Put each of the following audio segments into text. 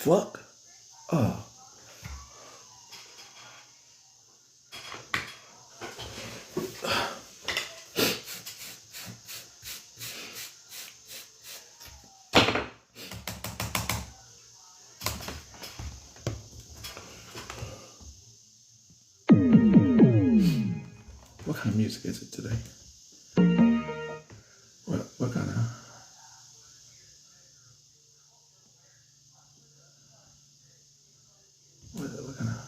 fuck? Oh. What kind of music is it today? What kind of... What kind of...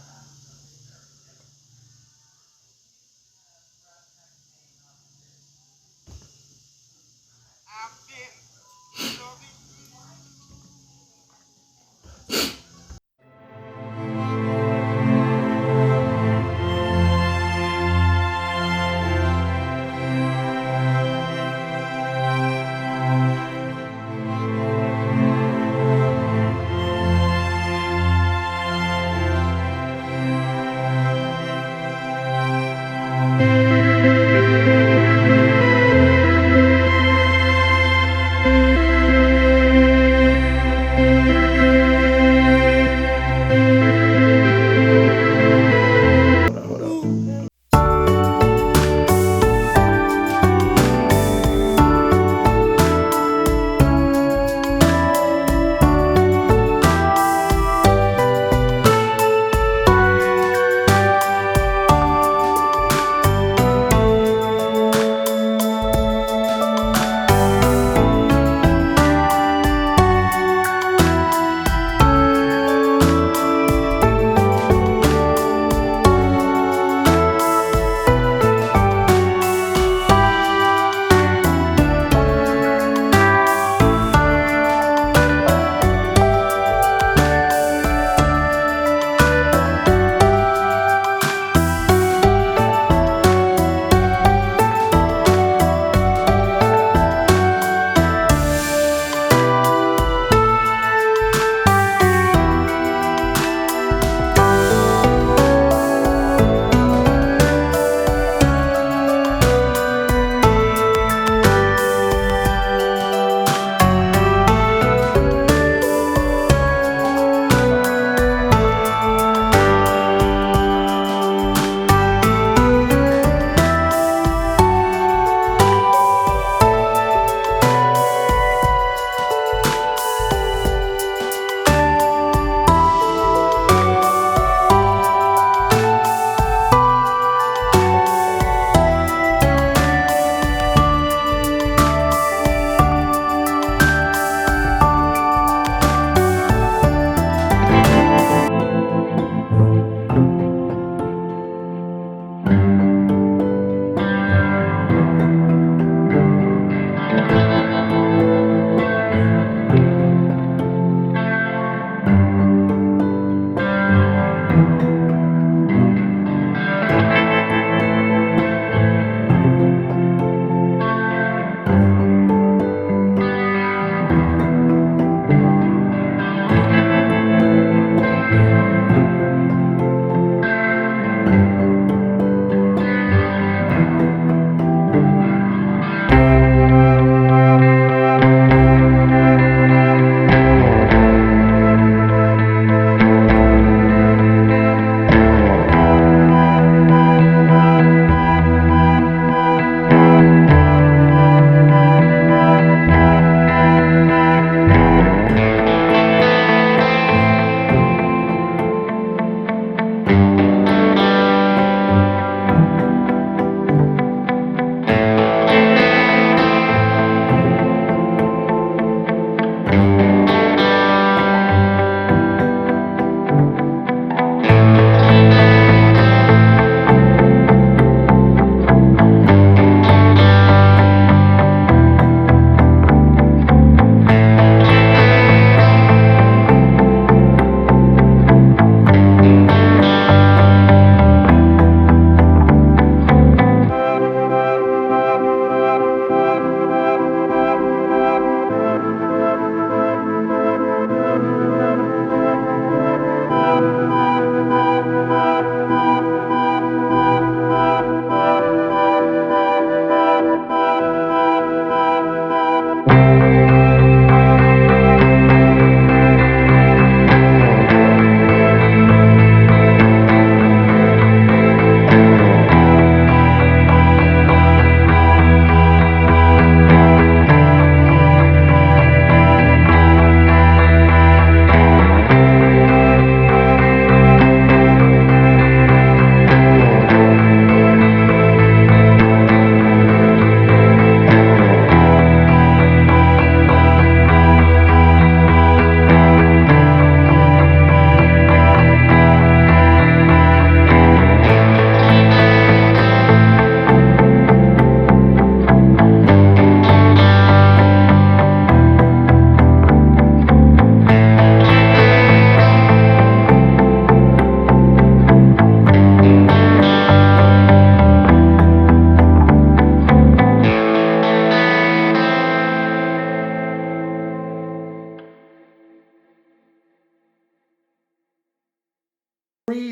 Hold up.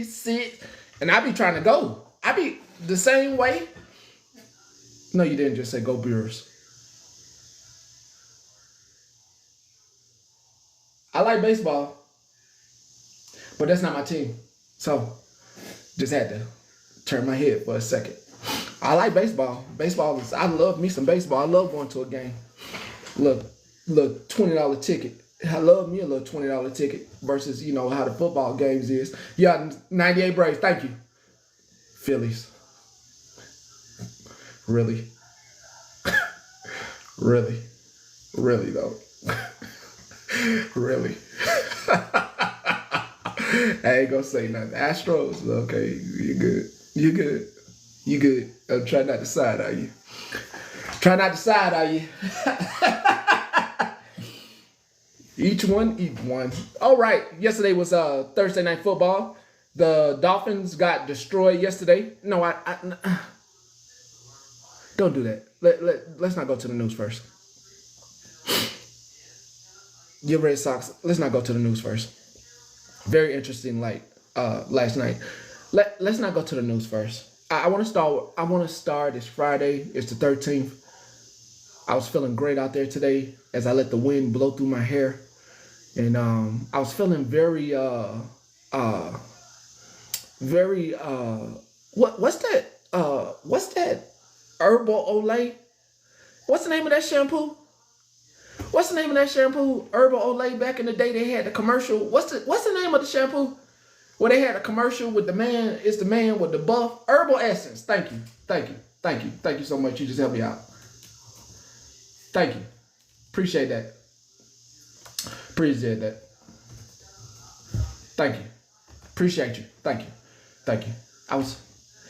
sit, and I be trying to go. I be the same way. No, you didn't just say go Brewers. I like baseball, but that's not my team. So, just had to turn my head for a second. I like baseball. I love me some baseball. I love going to a game. Look, $20 ticket. I love me a little $20 ticket versus, you know, how the football games is. Yeah, 98 Braves, thank you. Phillies. Really? Really? Really, though? Really? I ain't gonna say nothing. Astros, okay, you good. You good. You good. Try not to side, are you? Try not to side, are you? Each one. All right. Yesterday was Thursday Night Football. The Dolphins got destroyed yesterday. No, I don't do that. Let's not go to the news first. Your Red Sox. Let's not go to the news first. Very interesting. Last night. Let's not go to the news first. I want to start this Friday. It's the 13th. I was feeling great out there today as I let the wind blow through my hair. And I was feeling very what's that Herbal Olay? What's the name of that shampoo? What's the name of that shampoo? Herbal Olay. Back in the day they had the commercial. What's the name of the shampoo? Where they had a commercial with the man with the buff. Herbal Essence. Thank you so much. You just helped me out. Thank you. Appreciate that. Thank you. Appreciate you. Thank you. I was,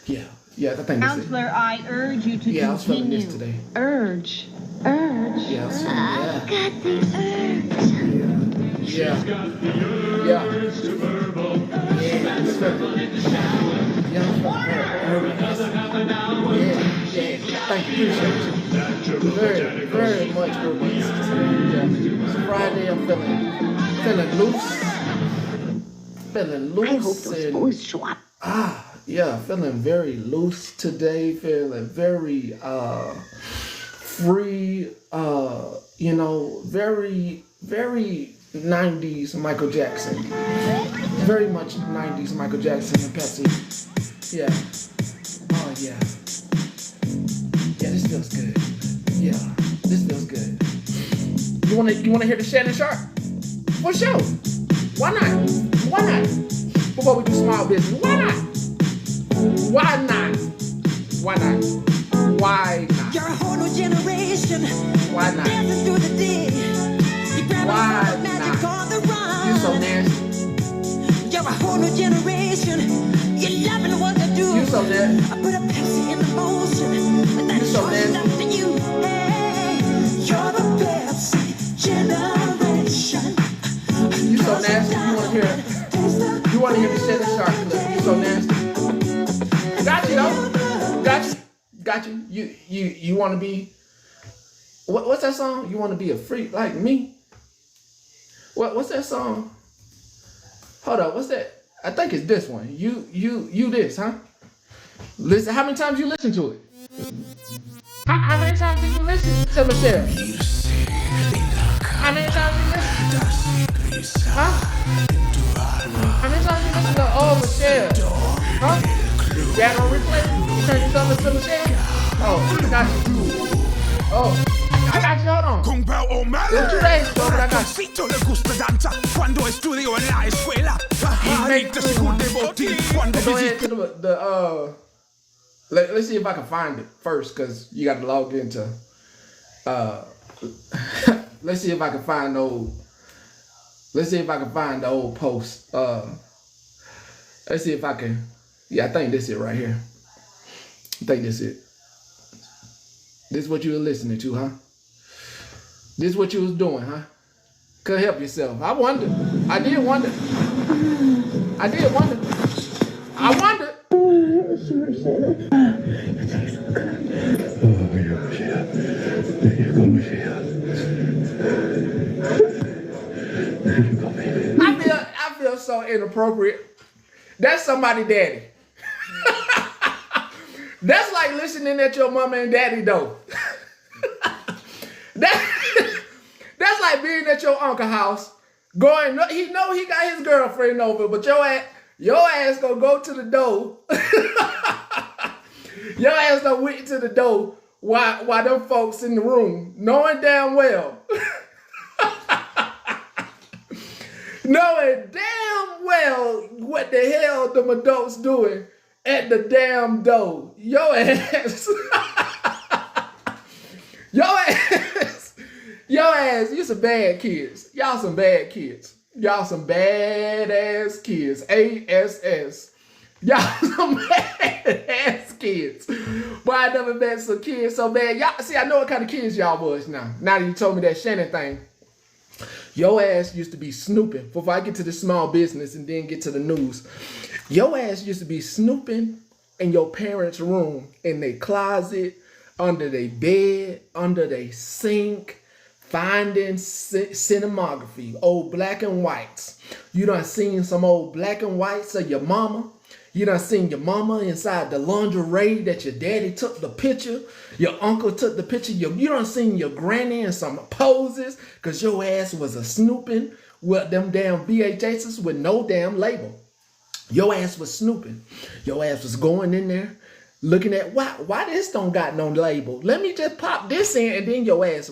I think that's it. Counselor, I urge you to continue. I was feeling this today. Urge. Yeah, I was feeling I've got the urge. Yeah. Thank you. Appreciate you. Very much. It's Friday. I'm feeling loose. I hope those boys show up. Feeling very loose today. Feeling very free. Very 90s Michael Jackson. Very much 90s Michael Jackson and Pepsi. Yeah. Oh yeah. Yeah, this feels good. Yeah, this feels good. You wanna hear the Shannon Sharp? For sure. Why not? Before we do small business, why not? You're a whole new generation. Why not? Dancing through the day. You grab a magic on the run. You so nasty. You're a whole new generation. You're loving what they do. You so nasty. I put a Pepsi in the motion. But that's so short enough to you. Hey, you're the Pepsi generation. You so nasty. You wanna hear the Shannon Sharp clip? You so nasty. Got you though. Got you. You want to be. What's that song? You want to be a freak like me? What's that song? Hold up. What's that? I think it's this one. You this, huh? Listen. How many times you listen to it? How many times did you listen to Michelle? How many times you listen? Huh? How many times you listen to Michelle? Huh? Yeah, on replay? You turn yourself into Michelle? Oh, I got you. Oh, I got you. Hold on. Kung Pao O'Malley. What you say? What I got? Cito le gusta danza quando estudio en la escuela. Ahorita se junte botín cuando Go ahead visite. to the let's see if I can find it first, cause you got to log into. Let's see if I can find the old. Let's see if I can find the old post. Let's see if I can. Yeah, I think this is it right here. I think this is it. This is what you were listening to, huh? This is what you was doing, huh? Could help yourself. I wonder. I did wonder. I wondered. I feel so inappropriate. That's somebody daddy. That's like listening at your mama and daddy door. That, that's like being at your uncle house, going. He know he got his girlfriend over, but your ass gonna go to the door. Your ass done went to the door while them folks in the room, knowing damn well, knowing damn well what the hell them adults doing at the damn door. Your ass, your ass, your ass. You some bad kids. Y'all some bad kids. Y'all some bad ass kids. ASS. Y'all some bad ass kids. Boy, I never met some kids so bad. Y'all see, I know what kind of kids y'all was now. Now that you told me that Shannon thing. Your ass used to be snooping. Before I get to the small business and then get to the news. Your ass used to be snooping in your parents' room, in their closet, under their bed, under their sink, finding cinematography, old black and whites. You done seen some old black and whites of your mama. You done seen your mama inside the lingerie that your daddy took the picture. Your uncle took the picture. You done seen your granny in some poses because your ass was a snooping with them damn VHSs with no damn label. Your ass was snooping. Your ass was going in there looking at why this don't got no label. Let me just pop this in, and then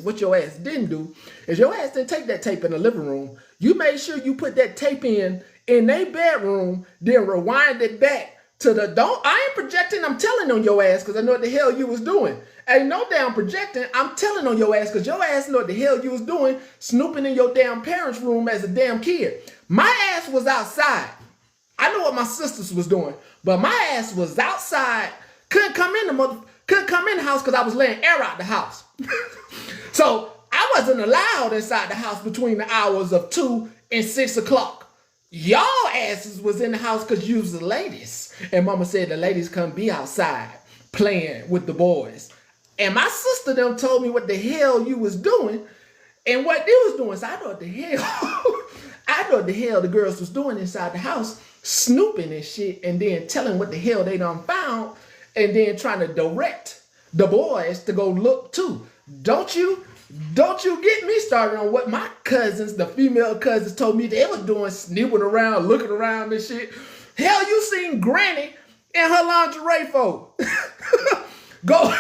what your ass didn't do is your ass didn't take that tape in the living room. You made sure you put that tape in their bedroom, then rewind it back to I ain't projecting, I'm telling on your ass because I know what the hell you was doing. Ain't no damn projecting, I'm telling on your ass because your ass know what the hell you was doing, snooping in your damn parents' room as a damn kid. My ass was outside. I know what my sisters was doing, but my ass was outside. Couldn't come in the house because I was letting air out the house. So I wasn't allowed inside the house between the hours of 2 and 6 o'clock. Y'all asses was in the house because you was the ladies. And mama said the ladies couldn't be outside playing with the boys. And my sister them told me what the hell you was doing and what they was doing. So I know what the hell, I know what the hell the girls was doing inside the house, snooping and shit, and then telling what the hell they done found, and then trying to direct the boys to go look too. Don't you get me started on what my cousins, the female cousins, told me they were doing, sniffing around, looking around and shit. Hell, you seen Granny in her lingerie folk. Go,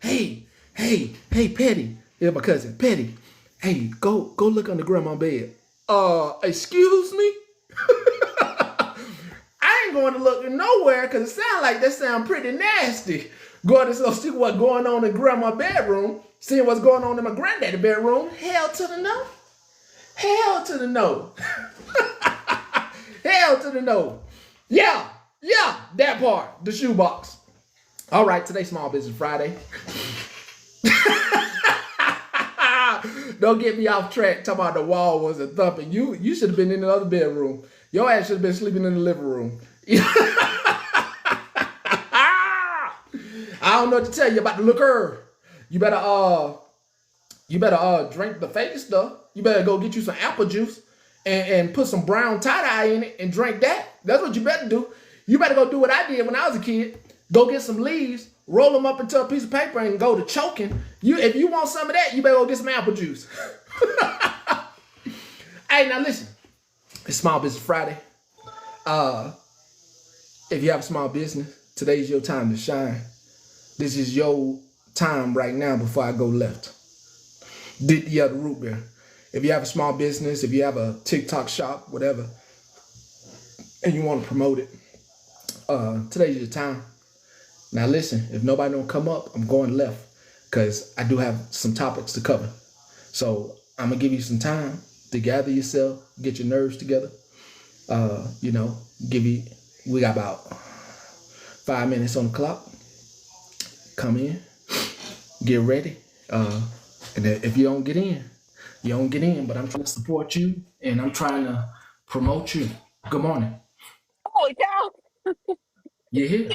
hey, Petty. Yeah, my cousin, Petty. Hey, go look under grandma's bed. Excuse me? I ain't going to look nowhere because it sounds like that sound pretty nasty. Going to see what's going on in grandma's bedroom, seeing what's going on in my granddaddy's bedroom. Hell to the no. Hell to the no. Hell to the no. Yeah, that part, the shoebox. All right, today's Small Business Friday. Don't get me off track talking about the wall wasn't thumping. You should have been in the other bedroom. Your ass should have been sleeping in the living room. I don't know what to tell you about the liquor. You better drink the fake stuff. You better go get you some apple juice and put some brown tie-dye in it and drink that. That's what you better do. You better go do what I did when I was a kid. Go get some leaves, roll them up into a piece of paper and go to choking. If you want some of that, you better go get some apple juice. Hey, now listen. It's Small Business Friday. If you have a small business, today's your time to shine. This is your time right now before I go left. The other root beer. If you have a small business, if you have a TikTok shop, whatever, and you want to promote it, today's your time. Now listen, if nobody don't come up, I'm going left because I do have some topics to cover. So I'm going to give you some time to gather yourself, get your nerves together. We got about 5 minutes on the clock. Come in, get ready. And if you don't get in, you don't get in, but I'm trying to support you and I'm trying to promote you. Good morning. Holy cow. You here?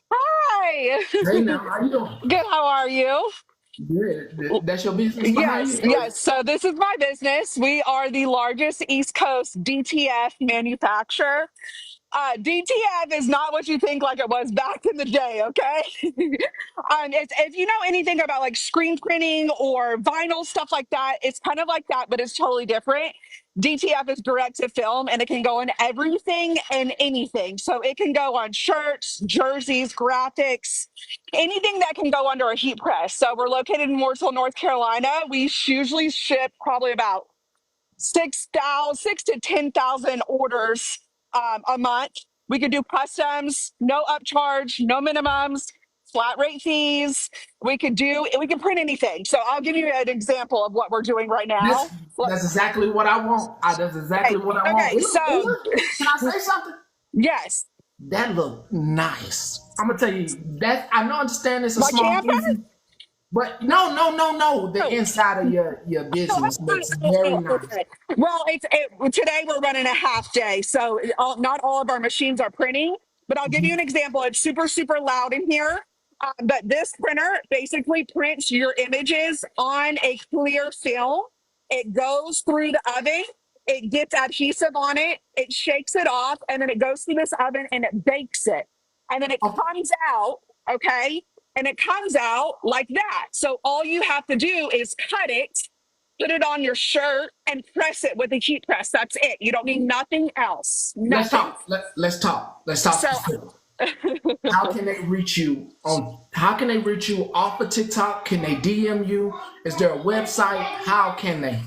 Hi. Hey now, how you doing? Good. How are you? Yeah, that's your business behind Yes. you? Yes. So this is my business. We are the largest East Coast DTF manufacturer. DTF is not what you think like it was back in the day, okay? It's, if you know anything about like screen printing or vinyl stuff like that, it's kind of like that, but it's totally different. DTF is direct to film and it can go in everything and anything. So it can go on shirts, jerseys, graphics, anything that can go under a heat press. So we're located in Mooresville, North Carolina. We usually ship probably about 6 to 10,000 orders a month. We could do customs, no upcharge, no minimums, flat rate fees. We can print anything. So I'll give you an example of what we're doing right This now. that's exactly what I want. That's exactly Okay, what I want. okay, so Can I say something? yes, That look nice. I'm gonna tell you that I know understand it's a my small camper. business, but no. The Oh, inside of your business looks very nice. okay. Well, today we're running a half day, so not all of our machines are printing. But I'll give you an example. It's super, super loud in here. But this printer basically prints your images on a clear film. It goes through the oven. It gets adhesive on it. It shakes it off, and then it goes through this oven and it bakes it. And then it Oh, comes out, okay? And it comes out like that. So all you have to do is cut it, put it on your shirt, and press it with a heat press. That's it. You don't need nothing else. let's Nothing. talk. Let's talk. Let's talk So specific. How can they reach you on? How can they reach you off of TikTok? Can they DM you? Is there a website? How can they?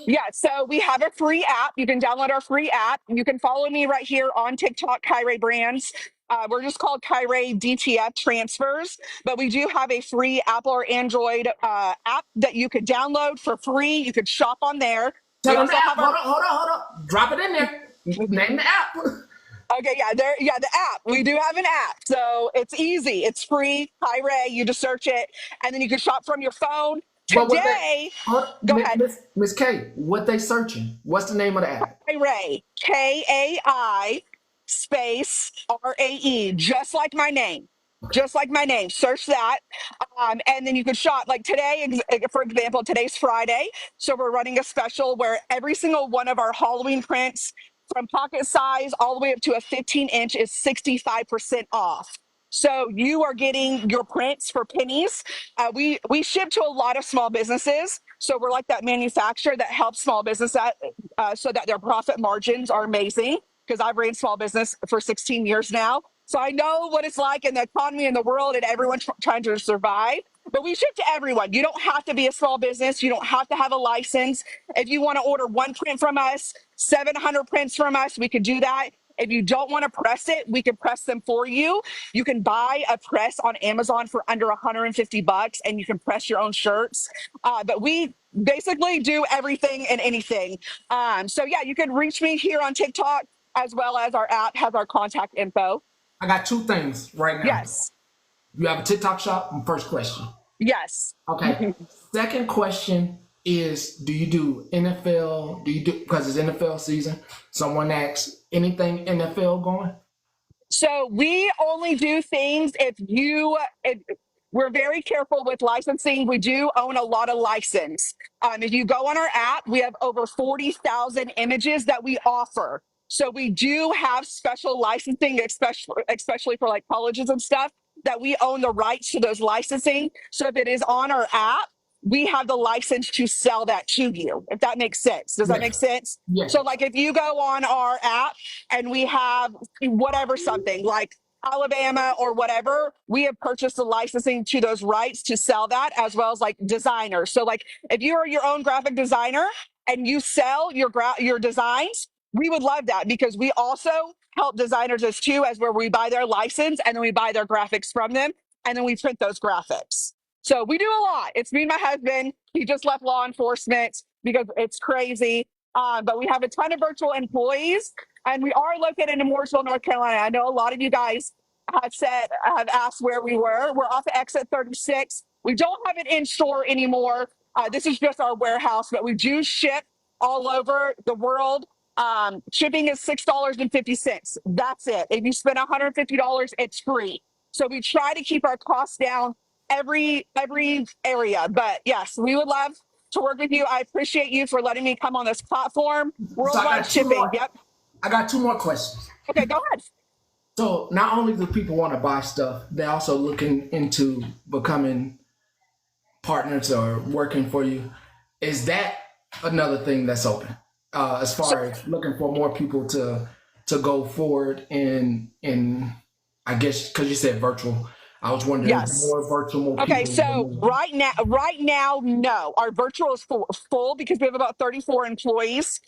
yeah, so we have a free app. You can download our free app. You can follow me right here on TikTok, Kyrie Brands. We're just called Kyrie DTF Transfers, but we do have a free Apple or Android app that you could download for free. You could shop on there. We Tell them the also app. have our Hold on. Drop it in there. Name the app. okay, the app. We do have an app, so it's easy. It's free. Kyrie, you just search it, and then you can shop from your phone. But what they Today, hold go ahead. Miss K, what they searching? What's the name of the app? Kyrie, KAI space RAE, just like my name. Just like my name. Search that. And then you can shop. Like today, for example, today's Friday. So we're running a special where every single one of our Halloween prints from pocket size all the way up to a 15-inch is 65% off. So you are getting your prints for pennies. We ship to a lot of small businesses. So we're like that manufacturer that helps small business so that their profit margins are amazing, because I've ran small business for 16 years now. So I know what it's like in the economy in the world and everyone trying to survive. But we ship to everyone. You don't have to be a small business. You don't have to have a license. If you want to order one print from us, 700 prints from us, we could do that. If you don't want to press it, we can press them for you. You can buy a press on Amazon for under 150 bucks and you can press your own shirts. But we basically do everything and anything. So yeah, you can reach me here on TikTok, as well as our app has our contact info. I got two things right now. Yes. You have a TikTok shop? First question. Yes. Okay. Second question is, do you do NFL? Do you do, because it's NFL season? Someone asks, anything NFL going? So we only do things if we're very careful with licensing. We do own a lot of license. If you go on our app, we have over 40,000 images that we offer. So we do have special licensing, especially for like colleges and stuff, that we own the rights to those licensing. So if it is on our app, we have the license to sell that to you, if that makes sense. Does that Yes. make sense? Yes. So like if you go on our app and we have whatever, something like Alabama or whatever, we have purchased the licensing to those rights to sell that, as well as like designers. So like if you are your own graphic designer and you sell your designs, we would love that, because we also help designers as too, as where we buy their license and then we buy their graphics from them and then we print those graphics. So we do a lot. It's me and my husband. He just left law enforcement because it's crazy. But we have a ton of virtual employees, and we are located in Mooresville, North Carolina. I know a lot of you guys have asked where we were. We're off of exit 36. We don't have an in-store anymore. This is just our warehouse, but we do ship all over the world. Shipping is $6.50. That's it. If you spend $150, it's free. So we try to keep our costs down every area. But yes, we would love to work with you. I appreciate you for letting me come on this platform. So I Worldwide got two shipping. more. Yep. I got two more questions. Okay, go ahead. So not only do people want to buy stuff, they're also looking into becoming partners or working for you. Is that another thing that's open? As So far as looking for more people to go forward in I guess because you said virtual. I was wondering if yes. more virtual, more Okay, people. so right now, no. Our virtual is full because we have about 34 employees.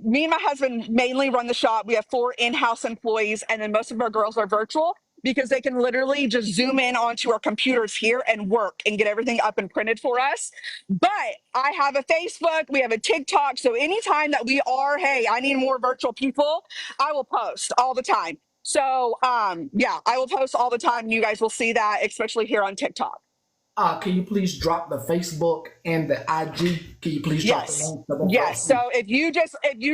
Me and my husband mainly run the shop. We have 4 in-house employees, and then most of our girls are virtual because they can literally just zoom in onto our computers here and work and get everything up and printed for us. But I have a Facebook, we have a TikTok. So anytime that we are, hey, I need more virtual people, I will post all the time. So yeah, I will post all the time. You guys will see that, especially here on TikTok. Can you please drop the Facebook and the IG? Can you please drop the Yes. links to both of Yes. those? So if you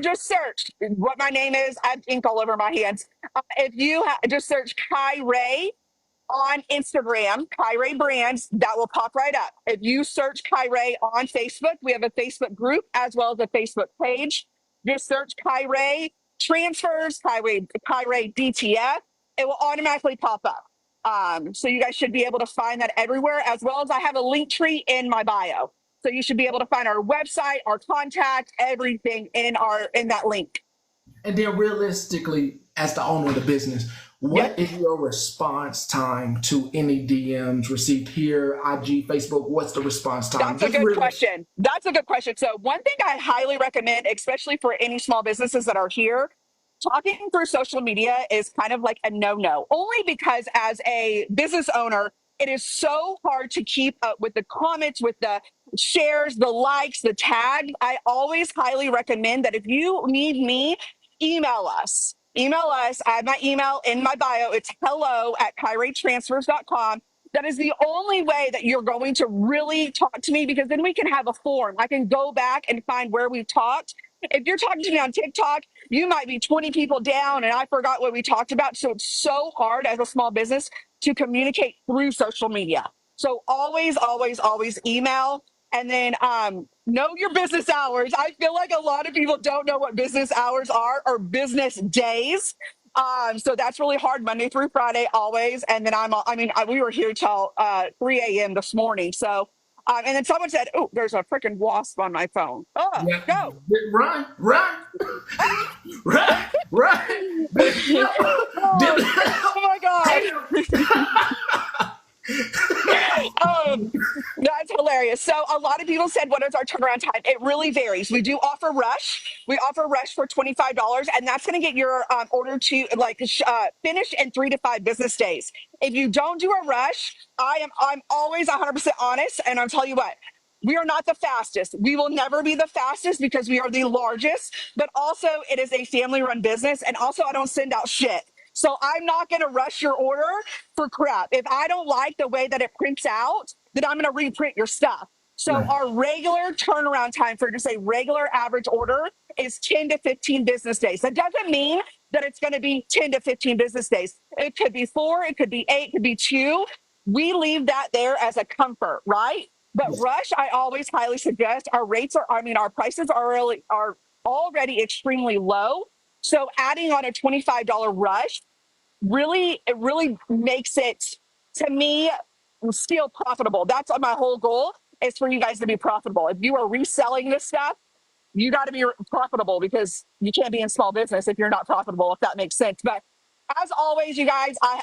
just search what my name is, I have ink all over my hands. If you just search Kai Ray on Instagram, Kyray Brands, that will pop right up. If you search Kyray on Facebook, we have a Facebook group as well as a Facebook page. Just search Kyray transfers, Kyray DTF. It will automatically pop up. So you guys should be able to find that everywhere, as well as I have a link tree in my bio. So you should be able to find our website, our contact, everything in that link. And then realistically, as the owner of the business, Yep. what is your response time to any DMs received here, IG, Facebook? What's the response time? That's a Just good really. question. That's a good question. So, one thing I highly recommend, especially for any small businesses that are here, talking through social media is kind of like a no-no, only because as a business owner, it is so hard to keep up with the comments, with the shares, the likes, the tag. I always highly recommend that if you need me, email us. Email us. I have my email in my bio. It's hello@kyraytransfers.com. That is the only way that you're going to really talk to me, because then we can have a form. I can go back and find where we talked. If you're talking to me on TikTok, you might be 20 people down and I forgot what we talked about. So it's so hard as a small business to communicate through social media. So always, always, always email. And then know your business hours. I feel like a lot of people don't know what business hours are, or business days. So that's really hard, Monday through Friday, always. And then we were here till 3 a.m. this morning. So, and then someone said, "Oh, there's a freaking wasp on my phone." Oh, Yeah, go. run, run, run, run. Oh my God. That's hilarious. So a lot of people said, what is our turnaround time? It really varies. We do offer rush. We offer rush for $25, and that's going to get your order to finished in 3 to 5 business days. If you don't do a rush, I'm always 100% honest, and I'll tell you what. We are not the fastest. We will never be the fastest because we are the largest, but also it is a family run business. And also, I don't send out shit. So I'm not going to rush your order for crap. If I don't like the way that it prints out, then I'm going to reprint your stuff. So Right. our regular turnaround time for just a regular average order is 10 to 15 business days. That doesn't mean that it's going to be 10 to 15 business days. It could be 4, it could be 8, it could be 2. We leave that there as a comfort, right? But Yes. rush, I always highly suggest. Our prices are already extremely low. So adding on a $25 rush really makes it, to me, still profitable. That's my whole goal, is for you guys to be profitable. If you are reselling this stuff, you got to be profitable, because you can't be in small business if you're not profitable, if that makes sense. But as always, you guys, I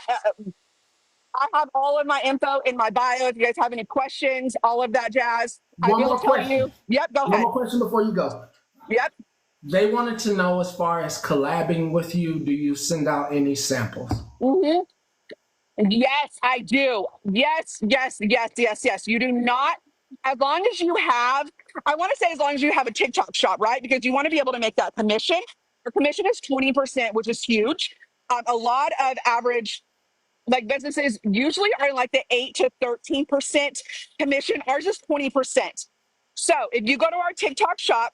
have all of my info in my bio. If you guys have any questions, all of that jazz, I One will more tell question. you. Yep, go One ahead. more question before you go. Yep. They wanted to know, as far as collabing with you, do you send out any samples? Hmm. Yes, I do. Yes, yes, yes, yes, yes. You do not, as long as you have, I want to say, as long as you have a TikTok shop, right? Because you want to be able to make that commission. Your commission is 20%, which is huge. A lot of average businesses usually are like the 8 to 13% commission. Ours is 20%. So if you go to our TikTok shop,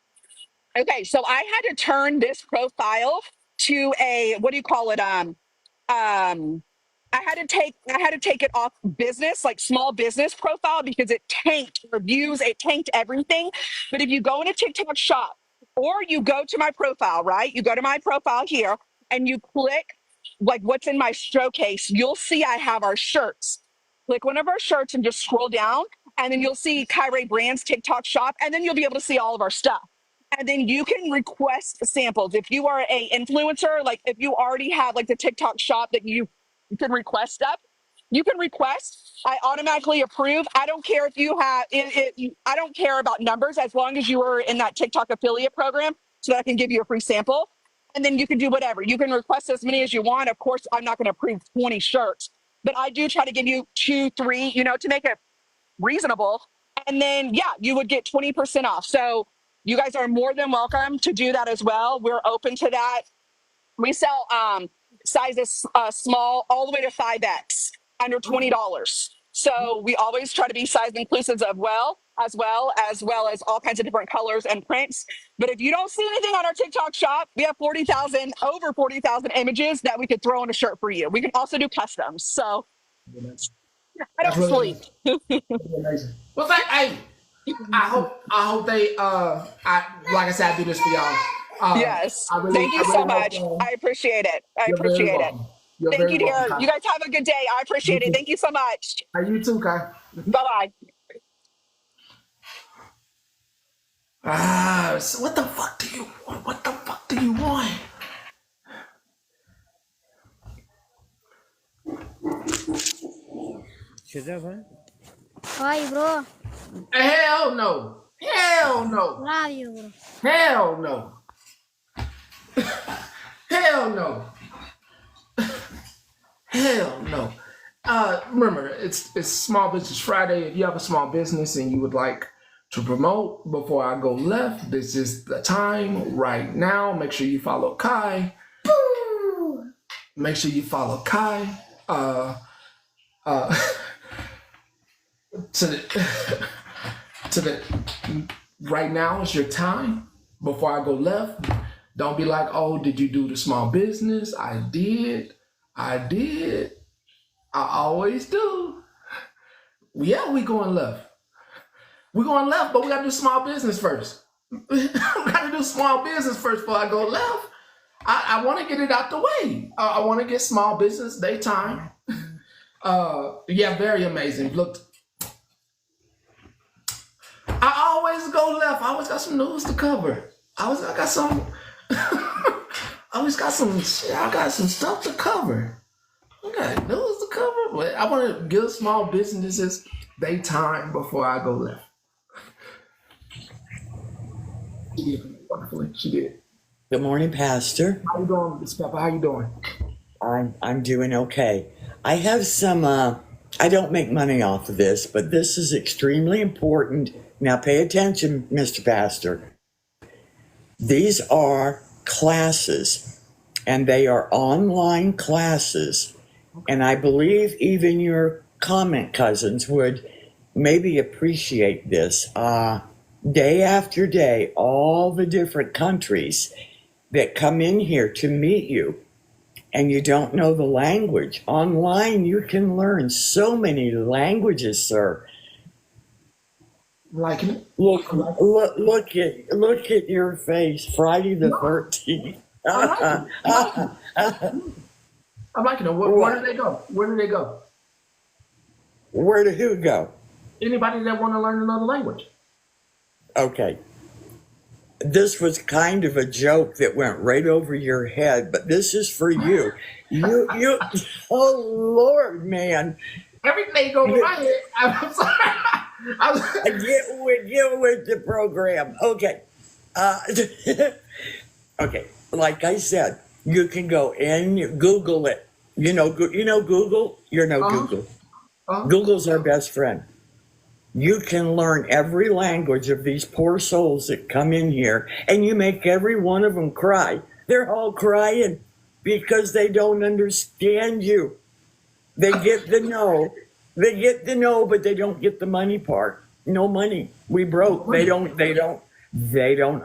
okay, so I had to turn this profile to a, what do you call it? Um, I had to take it off business, like small business profile, because it tanked reviews, it tanked everything. But if you go in a TikTok shop Or you go to my profile, right? You go to my profile here and you click like what's in my showcase. You'll see I have our shirts. Click one of our shirts and just scroll down, and then you'll see Kyrie Brands TikTok shop, and then you'll be able to see all of our stuff. And then you can request samples. If you are a influencer, like if you already have like the TikTok shop that you can request stuff, you can request. I automatically approve. I don't care if you have I don't care about numbers as long as you are in that TikTok affiliate program so that I can give you a free sample. And then you can do whatever. You can request as many as you want. Of course, I'm not going to approve 20 shirts, but I do try to give you 2, 3, to make it reasonable. And then, yeah, you would get 20% off. So you guys are more than welcome to do that as well. We're open to that. We sell sizes small all the way to 5X under $20. So we always try to be size inclusive as well as all kinds of different colors and prints. But if you don't see anything on our TikTok shop, we have over 40,000 images that we could throw on a shirt for you. We can also do customs. So I That's don't really sleep. nice. Really amazing. Well, hey, I hope they like I said, I do this for y'all. Yes. I really Thank you so hope much. I appreciate it. you're very welcome. You're Thank very you, dear. welcome. You guys have a good day. I You appreciate it. too. Thank you so much. You too, Kai. Bye-bye. So what the fuck do you want? What the fuck do you want? Hi, bro. Hell no. Hell no. Love you, bro. Hell no. Hell no. Hell no. Remember, it's Small Business Friday. If you have a small business and you would like to promote before I go left, this is the time right now. Make sure you follow Kai. Make sure you follow Kai. To the right now is your time before I go left. Don't be like, oh, did you do the small business? I did. I always do. Yeah, we going left. We going left, but we gotta do small business first. We gotta do small business first before I go left. I want to get it out the way. I want to get small business daytime. Yeah, very amazing. Look, I always go left. I always got some news to cover. I got some. I got some stuff to cover. I got news to cover, but I want to give small businesses they time before I go left. She did wonderfully. She did. Good morning, Pastor. How you doing, Miss Pepper? How you doing? I'm doing okay. I have some. I don't make money off of this, but this is extremely important. Now, pay attention, Mr. Pastor. These are classes, and they are online classes, and I believe even your comment cousins would maybe appreciate this. Day after day, all the different countries that come in here to meet you, and you don't know the language. Online, you can learn so many languages, sir. Liking it? Look at your face, Friday the 13th. I'm liking it. Where do they go? Where do they go? Where did who go? Anybody that want to learn another language. Okay. This was kind of a joke that went right over your head, but this is for you. You, oh Lord, man. Everything goes over my head. I'm sorry. Get with the program. Okay. Okay. Like I said, you can go and Google it. You know Google? You're no Google. Google's our best friend. You can learn every language of these poor souls that come in here, and you make every one of them cry. They're all crying because they don't understand you. They get the no. They get the no, but they don't get the money part. No money. We broke. They don't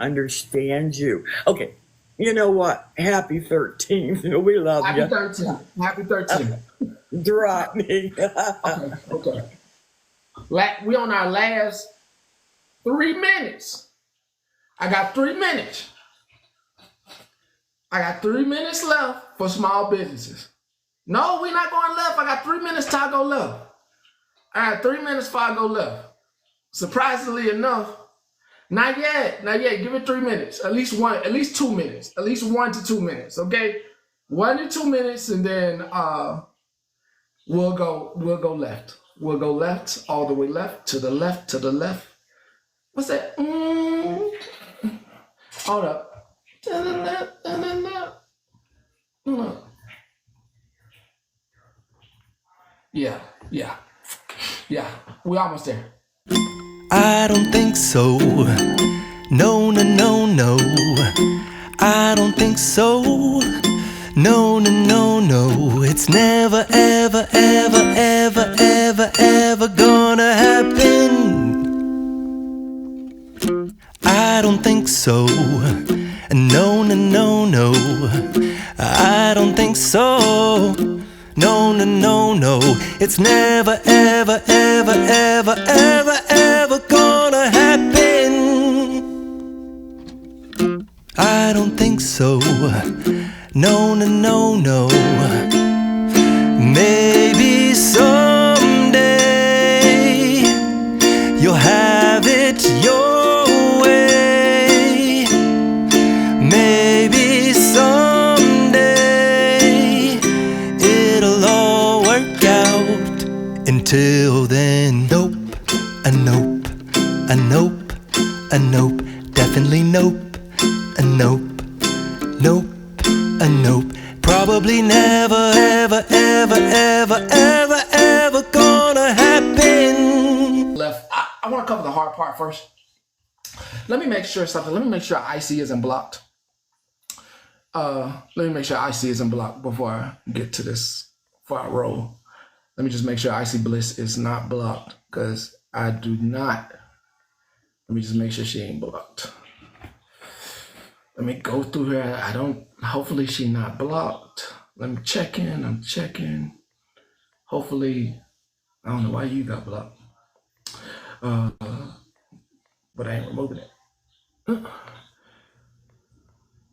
understand you. Okay. You know what? Happy 13th. We love you. Happy 13th. Happy 13th. Drop me. Okay. We on our last 3 minutes. I got 3 minutes. I got 3 minutes left for small businesses. No, we're not going left. I got 3 minutes till I go left. I got 3 minutes before I go left. Surprisingly enough, not yet. Give it 3 minutes. At least 2 minutes. At least 1 to 2 minutes. Okay, 1 to 2 minutes, and then we'll go left. We'll go left, all the way left, to the left, to the left. What's that? Hold up. To the left, to the left. Hold up. Yeah. We almost there. I don't think so. No, no, no, no. I don't think so. No, no, no, no. It's never, ever, ever, ever, ever, ever gonna happen. I don't think so. No, no, no, no. I don't think so. No, no, no, no. It's never, ever, ever, ever, ever, ever gonna happen. I don't think so. No, no, no, no. Maybe someday you'll have it your way. Maybe someday it'll all work out. Until then, nope, a nope, a nope, a nope, definitely nope, a nope, nope, a nope. Probably never, ever, ever, ever, ever, ever gonna happen. Left. I want to cover the hard part first. Let me make sure something. Let me make sure IC isn't blocked. Let me make sure IC isn't blocked before I get to this, before I roll. Let me just make sure IC Bliss is not blocked, because I do not. Let me just make sure she ain't blocked. Let me go through her. Hopefully she not blocked. Let me check in. I'm checking. Hopefully, I don't know why you got blocked. But I ain't removing it.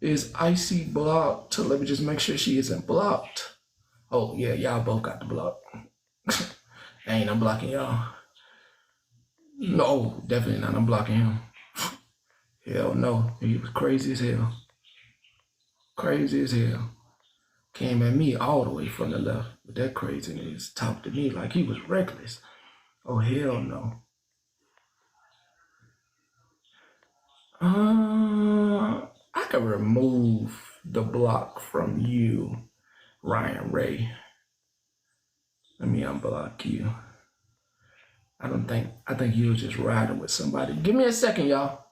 Is IC blocked? Let me just make sure she isn't blocked. Oh yeah, y'all both got the block. I ain't unblocking y'all. No, definitely not unblocking him. Hell no, he was crazy as hell. Crazy as hell. Came at me all the way from the left with that craziness. Talked to me like he was reckless. Oh hell no. I could remove the block from you, Ryan Ray. Let me unblock you. I think you were just riding with somebody. Give me a second, y'all.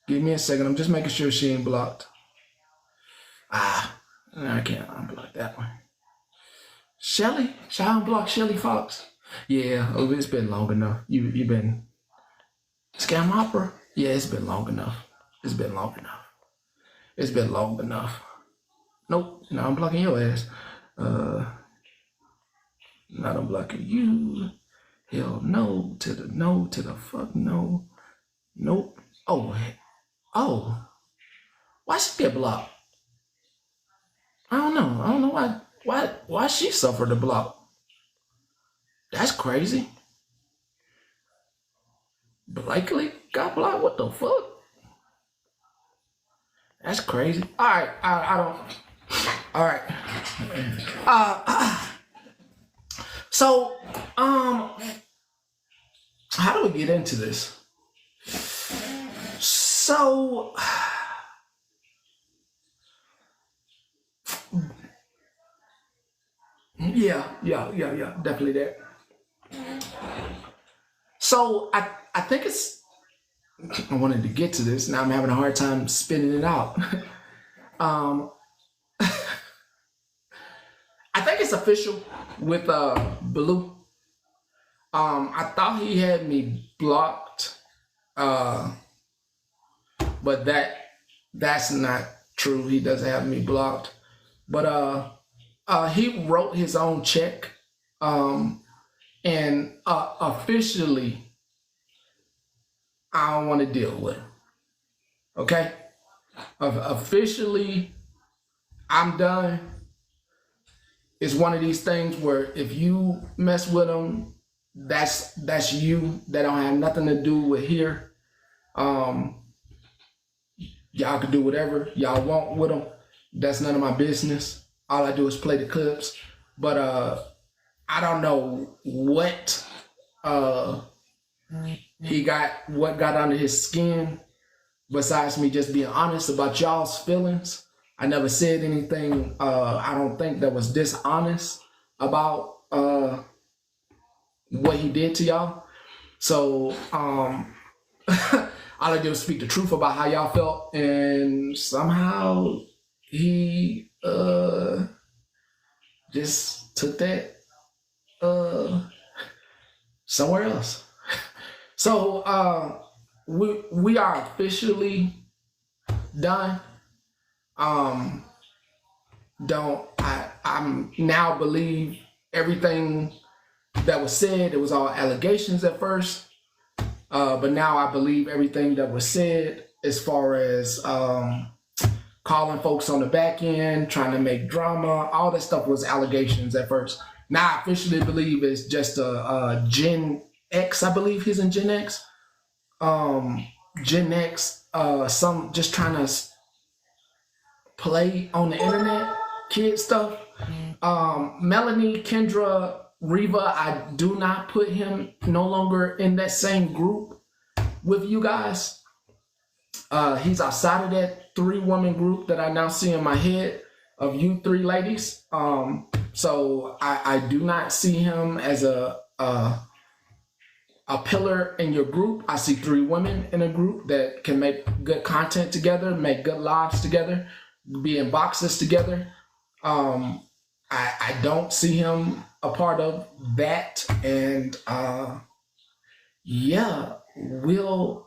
Give me a second. I'm just making sure she ain't blocked. I can't unblock that one. Shelly? Shall I unblock Shelly Fox? Yeah, it's been long enough. You've been Scam Opera? Yeah, it's been long enough. It's been long enough. It's been long enough. Nope, now I'm blocking your ass. Not unblocking you. Hell no to the fuck no. Nope. Oh. Why she get blocked? I don't know why she suffered the block. That's crazy. Blakely got blocked? What the fuck? That's crazy. All right, I don't. All right. So, how do we get into this? So, yeah, definitely that. So, I think it's. I wanted to get to this. Now I'm having a hard time spinning it out. I think it's official with Blue. I thought he had me blocked, but that's not true. He doesn't have me blocked. But he wrote his own check, and officially, I don't want to deal with him. Okay? Officially, I'm done. It's one of these things where if you mess with them, that's you. That don't have nothing to do with here. Y'all can do whatever y'all want with them. That's none of my business. All I do is play the clips. But I don't know what what got under his skin, besides me just being honest about y'all's feelings. I never said anything I don't think that was dishonest about what he did to y'all. So all I did was speak the truth about how y'all felt, and somehow he just took that somewhere else. So we are officially done. I'm now believe everything that was said. It was all allegations at first. But now I believe everything that was said as far as calling folks on the back end, trying to make drama, all that stuff was allegations at first. Now I officially believe it's just a Gen X, I believe he's in Gen X. Gen X, some just trying to play on the internet, kid stuff. Melanie, Kendra, Reva, I do not put him no longer in that same group with you guys. He's outside of that 3-woman group that I now see in my head of you 3 ladies. So I do not see him as a pillar in your group. I see 3 women in a group that can make good content together, make good lives together, be in boxes together. I don't see him a part of that, and yeah, we'll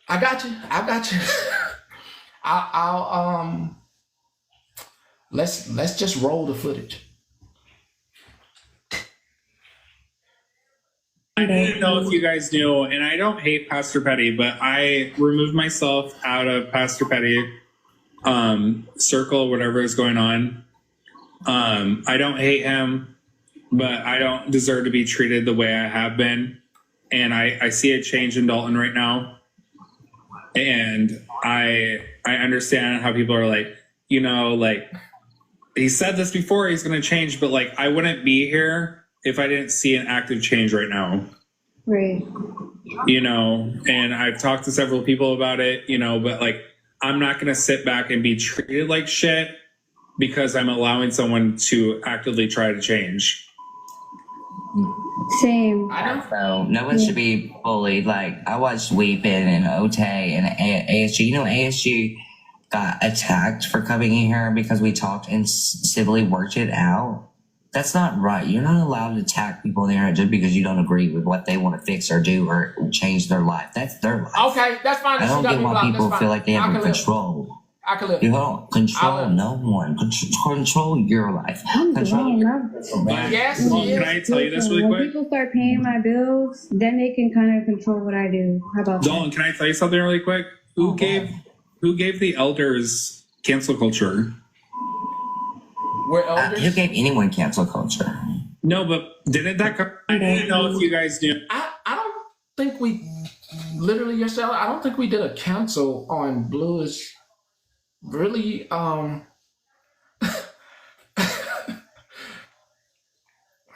I got you. I'll let's just roll the footage. I didn't know if you guys knew, and I don't hate Pastor Petty, but I removed myself out of Pastor Petty circle, whatever is going on. I don't hate him, but I don't deserve to be treated the way I have been. And I see a change in Dalton right now. And I understand how people are like, like, he said this before, he's going to change, but like, I wouldn't be here if I didn't see an active change right now. Right. And I've talked to several people about it, but like, I'm not going to sit back and be treated like shit because I'm allowing someone to actively try to change. Same. So no one should be bullied. Like, I watched Weepin and Ote and ASG. ASG got attacked for coming in here because we talked and civilly worked it out. That's not right. You're not allowed to attack people in there just because you don't agree with what they want to fix or do or change their life. That's their life. Okay, that's fine. I don't get why people feel like they have control. I can live. You don't control no one. Control your life. Control Yes. Well, can I tell you this really when quick? people start paying my bills, then they can kind of control what I do. How about Dalton, that? can I tell you something really quick? Who gave the elders cancel culture? We're elders. Who gave anyone cancel culture? No, but didn't that come? I didn't know if you guys knew. I don't think we literally yourself. I don't think we did a cancel on Bluish. Really, I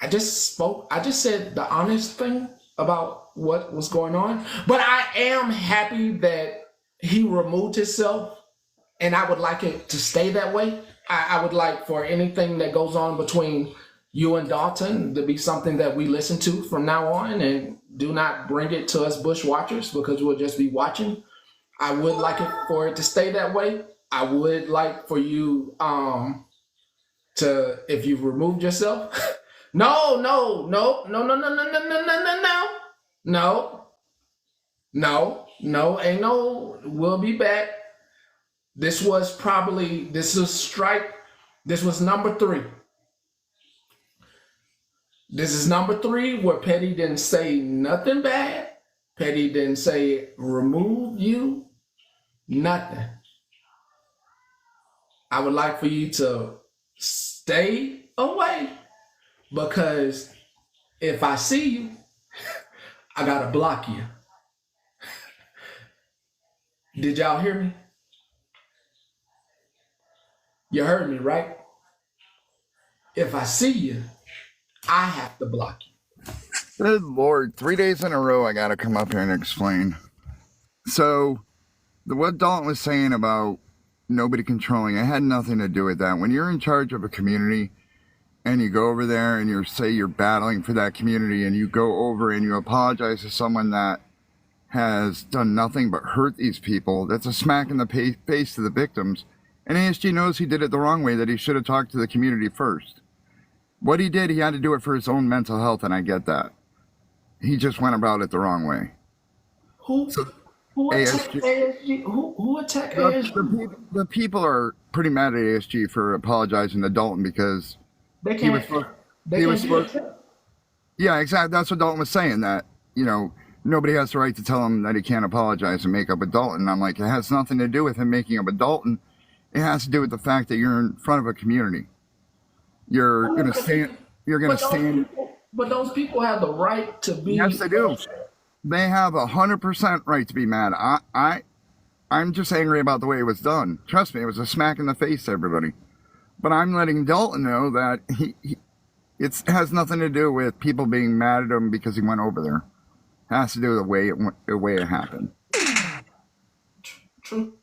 just said the honest thing about what was going on. But I am happy that he removed himself, and I would like it to stay that way. I would like for anything that goes on between you and Dalton to be something that we listen to from now on, and do not bring it to us bush watchers because we'll just be watching. I would like it for it to stay that way. I would like for you to, if you've removed yourself, no, ain't no, we'll be back. This was number 3. This is number 3 where Petty didn't say nothing bad Petty didn't say remove you, nothing. I would like for you to stay away because if I see you, I gotta block you. Did y'all hear me? You heard me, right? If I see you, I have to block you. Good Lord, 3 days in a row I gotta come up here and explain. So, what Dalton was saying about nobody controlling, it had nothing to do with that. When you're in charge of a community and you go over there and you say you're battling for that community and you go over and you apologize to someone that has done nothing but hurt these people, that's a smack in the face to the victims. And ASG knows he did it the wrong way, that he should have talked to the community first. What he did, he had to do it for his own mental health, and I get that. He just went about it the wrong way. Who attacked ASG? Who attacked ASG? The people are pretty mad at ASG for apologizing to Dalton because They can't. Yeah, exactly. That's what Dalton was saying, that, you know, nobody has the right to tell him that he can't apologize and make up with Dalton. And I'm like, it has nothing to do with him making up with Dalton. It has to do with the fact that you're in front of a community. You're going to stand. You're going to stand. But those people have the right to be. Yes, they do. They have 100% right to be mad. I'm just angry about the way it was done. Trust me, it was a smack in the face to everybody. But I'm letting Dalton know that it has nothing to do with people being mad at him because he went over there. It has to do with the way it happened. True.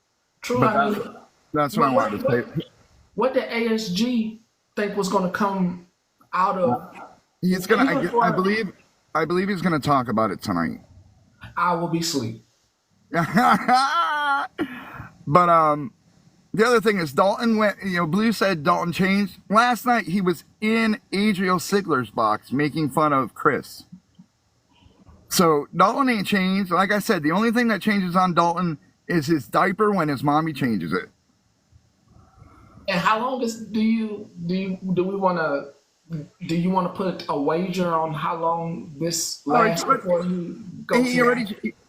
But that's what I wanted to say. What did ASG think was going to come out of? He's gonna. I believe he's gonna talk about it tonight. I will be asleep. But the other thing is Dalton went. You know, Blue said Dalton changed last night. He was in Adriel Sigler's box making fun of Chris. So Dalton ain't changed. Like I said, the only thing that changes on Dalton is his diaper when his mommy changes it. And how long do you want to put a wager on how long this lasts before he goes?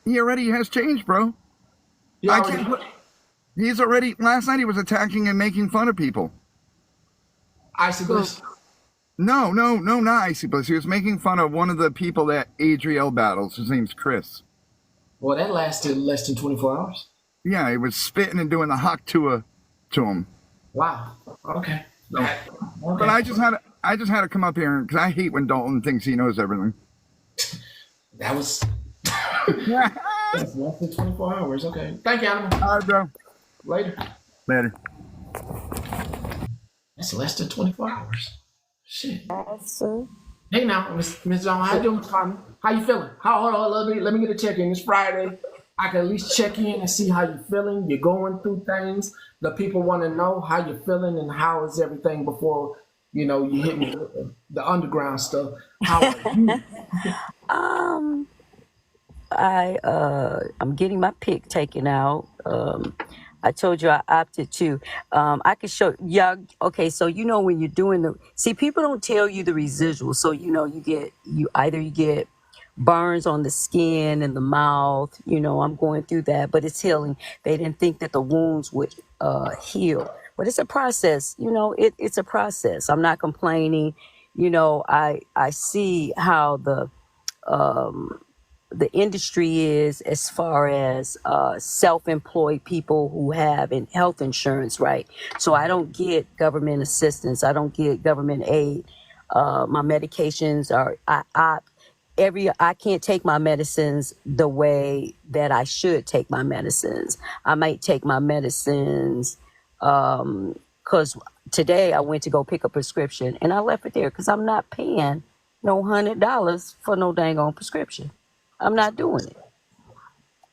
He already has changed, bro. He's already. Last night he was attacking and making fun of people. Icy Bliss. No, not Icy Bliss. He was making fun of one of the people that Adriel battles. His name's Chris. Well, that lasted less than 24 hours. Yeah, he was spitting and doing the hawk to him. Wow. Okay. Okay. But I just had to come up here because I hate when Dalton thinks he knows everything. That was that's less than 24 hours. Okay. Thank you, Animal. All right, bro. Later. That's less than 24 hours. Shit. Awesome. Hey now, Miss John, how you doing, partner? How you feeling? Hold on, let me get a check-in. It's Friday. I can at least check in and see how you're feeling. You're going through things. The people want to know how you're feeling and how is everything before, you hit me with the underground stuff. How are you? I'm getting my pick taken out. I told you I opted to. I could show y'all. Okay, so when you're doing people don't tell you the residual. So you either get burns on the skin and the mouth. I'm going through that, but it's healing. They didn't think that the wounds would heal, but it's a process. It's a process. I'm not complaining. I see how the industry is as far as self-employed people who have health insurance, right? So I don't get government assistance. I don't get government aid. My medications are, I can't take my medicines the way that I should take my medicines. I might take my medicines because today I went to go pick a prescription and I left it there because I'm not paying no $100 for no dang on prescription. I'm not doing it.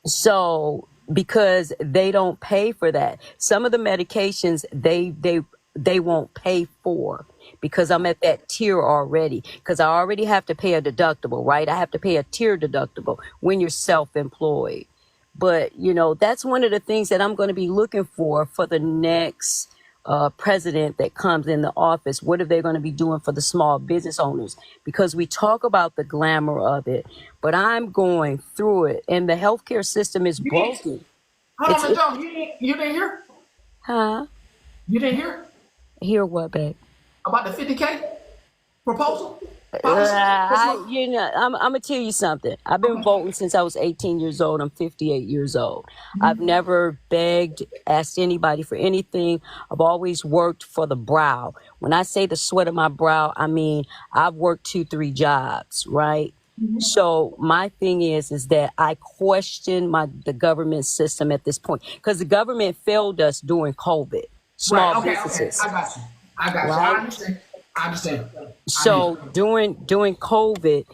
So because they don't pay for that. Some of the medications they won't pay for because I'm at that tier already. Because I already have to pay a deductible, right? I have to pay a tier deductible when you're self-employed. But that's one of the things that I'm going to be looking for the next president that comes in the office, what are they going to be doing for the small business owners? Because we talk about the glamour of it, but I'm going through it, and the healthcare system is You didn't, broken. hold on, It's Miss Jones. You didn't hear? huh? You didn't hear Hear what, babe? about the 50K proposal policy? This month? I'm gonna tell you something. I've been Okay. voting since I was 18 years old. I'm 58 years old. I've never begged, asked anybody for anything. I've always worked for the brow. When I say the sweat of my brow, I mean I've worked 2-3 jobs, right? So my thing is that I question the government system at this point because the government failed us during COVID. Right. Small Okay. Okay. businesses, I got you. I got you. I right? understand. I understand. I hear So you. during COVID,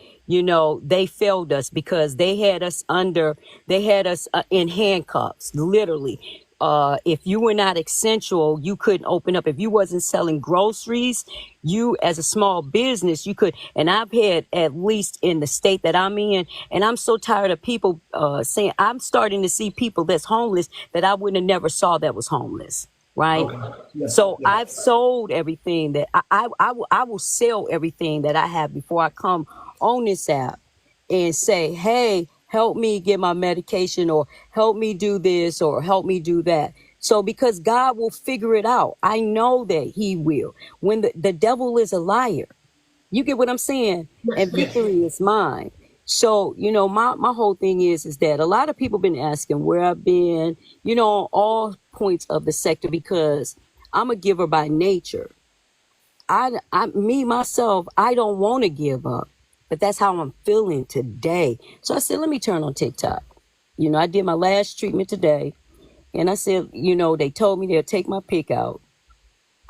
they failed us because they had us in handcuffs, literally. If you were not essential, you couldn't open up. If you wasn't selling groceries, you as a small business, you could. And I've had, at least in the state that I'm in, and I'm so tired of people saying, I'm starting to see people that's homeless that I would have never saw that was homeless, right? Okay. Yeah. So Yeah. I've sold everything that I will sell everything that I have before I come on this app and say, hey, help me get my medication, or help me do this, or help me do that. So because God will figure it out. I know that he will. When the devil is a liar. You get what I'm saying? Yes. And Yes. victory is mine. So, my whole thing is that a lot of people been asking where I've been, on all points of the sector, because I'm a giver by nature. Myself, I don't want to give up, but that's how I'm feeling today. So I said, let me turn on TikTok. I did my last treatment today, and I said, they told me they'll take my pick out.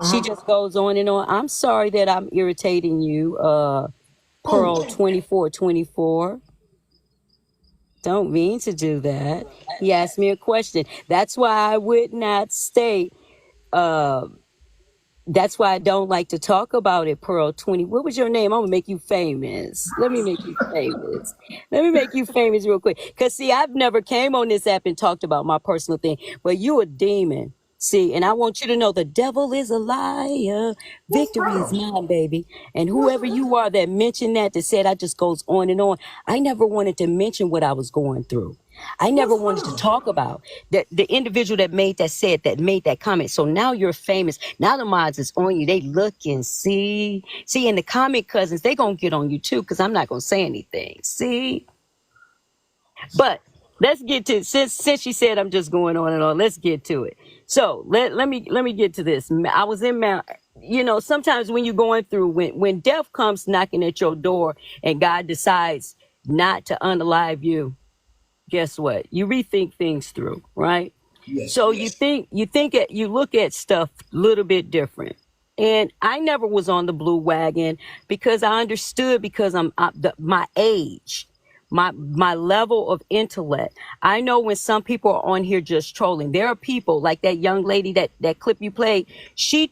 She just goes on and on. I'm sorry that I'm irritating you, Pearl Who? 2424. Don't mean to do that. He asked me a question. That's why I would not state. That's why I don't like to talk about it, Pearl 20. What was your name? I'm gonna make you famous. Let me make you famous. Let me make you famous real quick. Cause see, I've never came on this app and talked about my personal thing. But you a demon. See, and I want you to know the devil is a liar. Who's Victory is Pearl? mine, baby. And Who's whoever you are that mentioned that said I just goes on and on. I never wanted to mention what I was going through. I never Who's wanted to Pearl? talk about the individual that made that comment. So now you're famous. Now the mods is on you. They look and see. See, and the comment cousins, they gonna get on you too, because I'm not gonna say anything. See? But let's get to since she said I'm just going on and on, let's get to it. So let me get to this. I was in Mount, sometimes when you're going through, when death comes knocking at your door and God decides not to unalive you, guess what? You rethink things through, right? Yes. So you look at stuff a little bit different. And I never was on the blue wagon because I understood, because my age, my level of intellect. I know when some people are on here just trolling. There are people like that young lady, that clip you played. Tina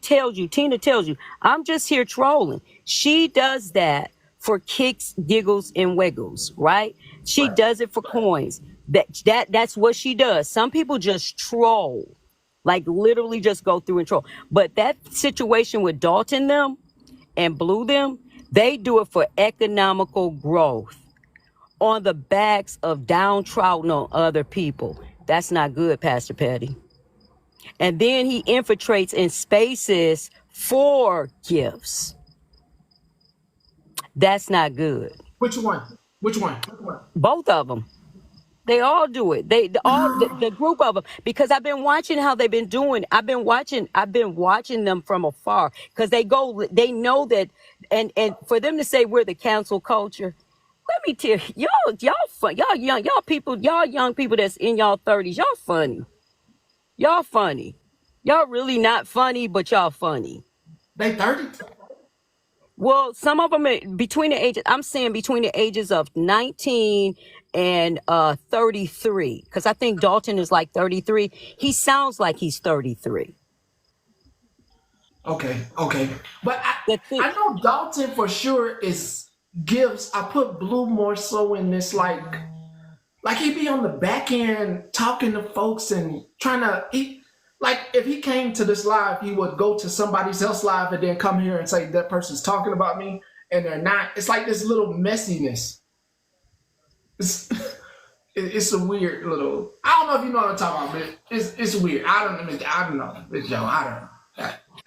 tells you, I'm just here trolling. She does that for kicks, giggles, and wiggles, right? She Right. does it for coins. That's what she does. Some people just troll, like literally just go through and troll. But that situation with Dalton them and Blue them, they do it for economical growth on the backs of downtrodden on other people. That's not good, Pastor Petty. And then he infiltrates in spaces for gifts. That's not good. Which one? Which one? Both of them. They all do it. The group of them, because I've been watching how they've been doing. I've been watching them from afar, because they know that, and for them to say we're the council culture, let me tell you, y'all fun, y'all young people that's in y'all 30s, y'all funny, y'all really not funny, but y'all funny. They 30? Well, some of them are between the ages, I'm saying between the ages of 19 and 33, because I think Dalton is like 33. He sounds like he's 33. Okay. Okay. But The thing, I know Dalton for sure is gives. I put Blue more so in this like he be on the back end talking to folks and trying to eat. Like if he came to this live, he would go to somebody else's live and then come here and say that person's talking about me and they're not. It's like this little messiness. It's it's a weird little. I don't know if you know what I'm talking about, but it's weird. I don't know. It's Joe. I don't know.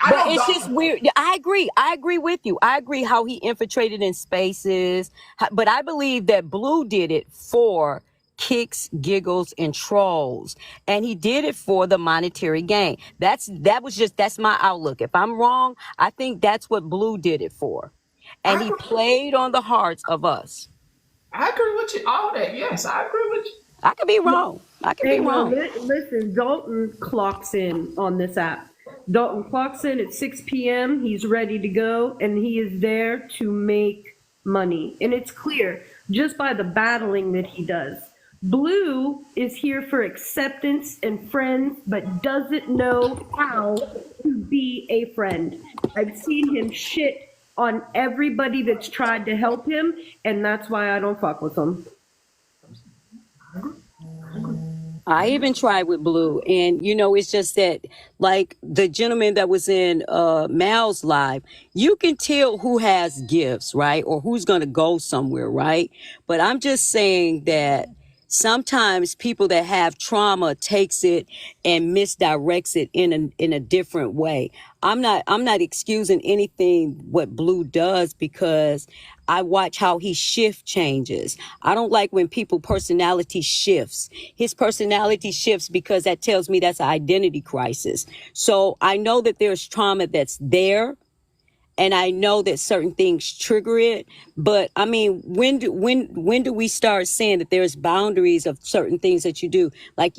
I But know it's just weird. I agree. I agree with you. I agree how he infiltrated in spaces. But I believe that Blue did it for kicks, giggles, and trolls. And he did it for the monetary gain. That's my outlook. If I'm wrong, I think that's what Blue did it for. And I he agree. played on the hearts of us. I agree with you. All that. Yes, I agree with you. I could be wrong. I could be Hey, no, wrong. listen, Dalton clocks in on this app. Dalton clocks in at 6 p.m. He's ready to go, and he is there to make money. And it's clear just by the battling that he does. Blue is here for acceptance and friends, but doesn't know how to be a friend. I've seen him shit on everybody that's tried to help him, and that's why I don't fuck with him. I even tried with Blue, and it's just that, like the gentleman that was in Mal's live, you can tell who has gifts, right, or who's gonna go somewhere, right? But I'm just saying that sometimes people that have trauma takes it and misdirects it in a different way. I'm not excusing anything what Blue does, because I watch how he shift changes. I don't like when people personality shifts. His personality shifts because that tells me that's an identity crisis. So I know that there's trauma that's there, and I know that certain things trigger it. But I mean, when do we start saying that there's boundaries of certain things that you do? Like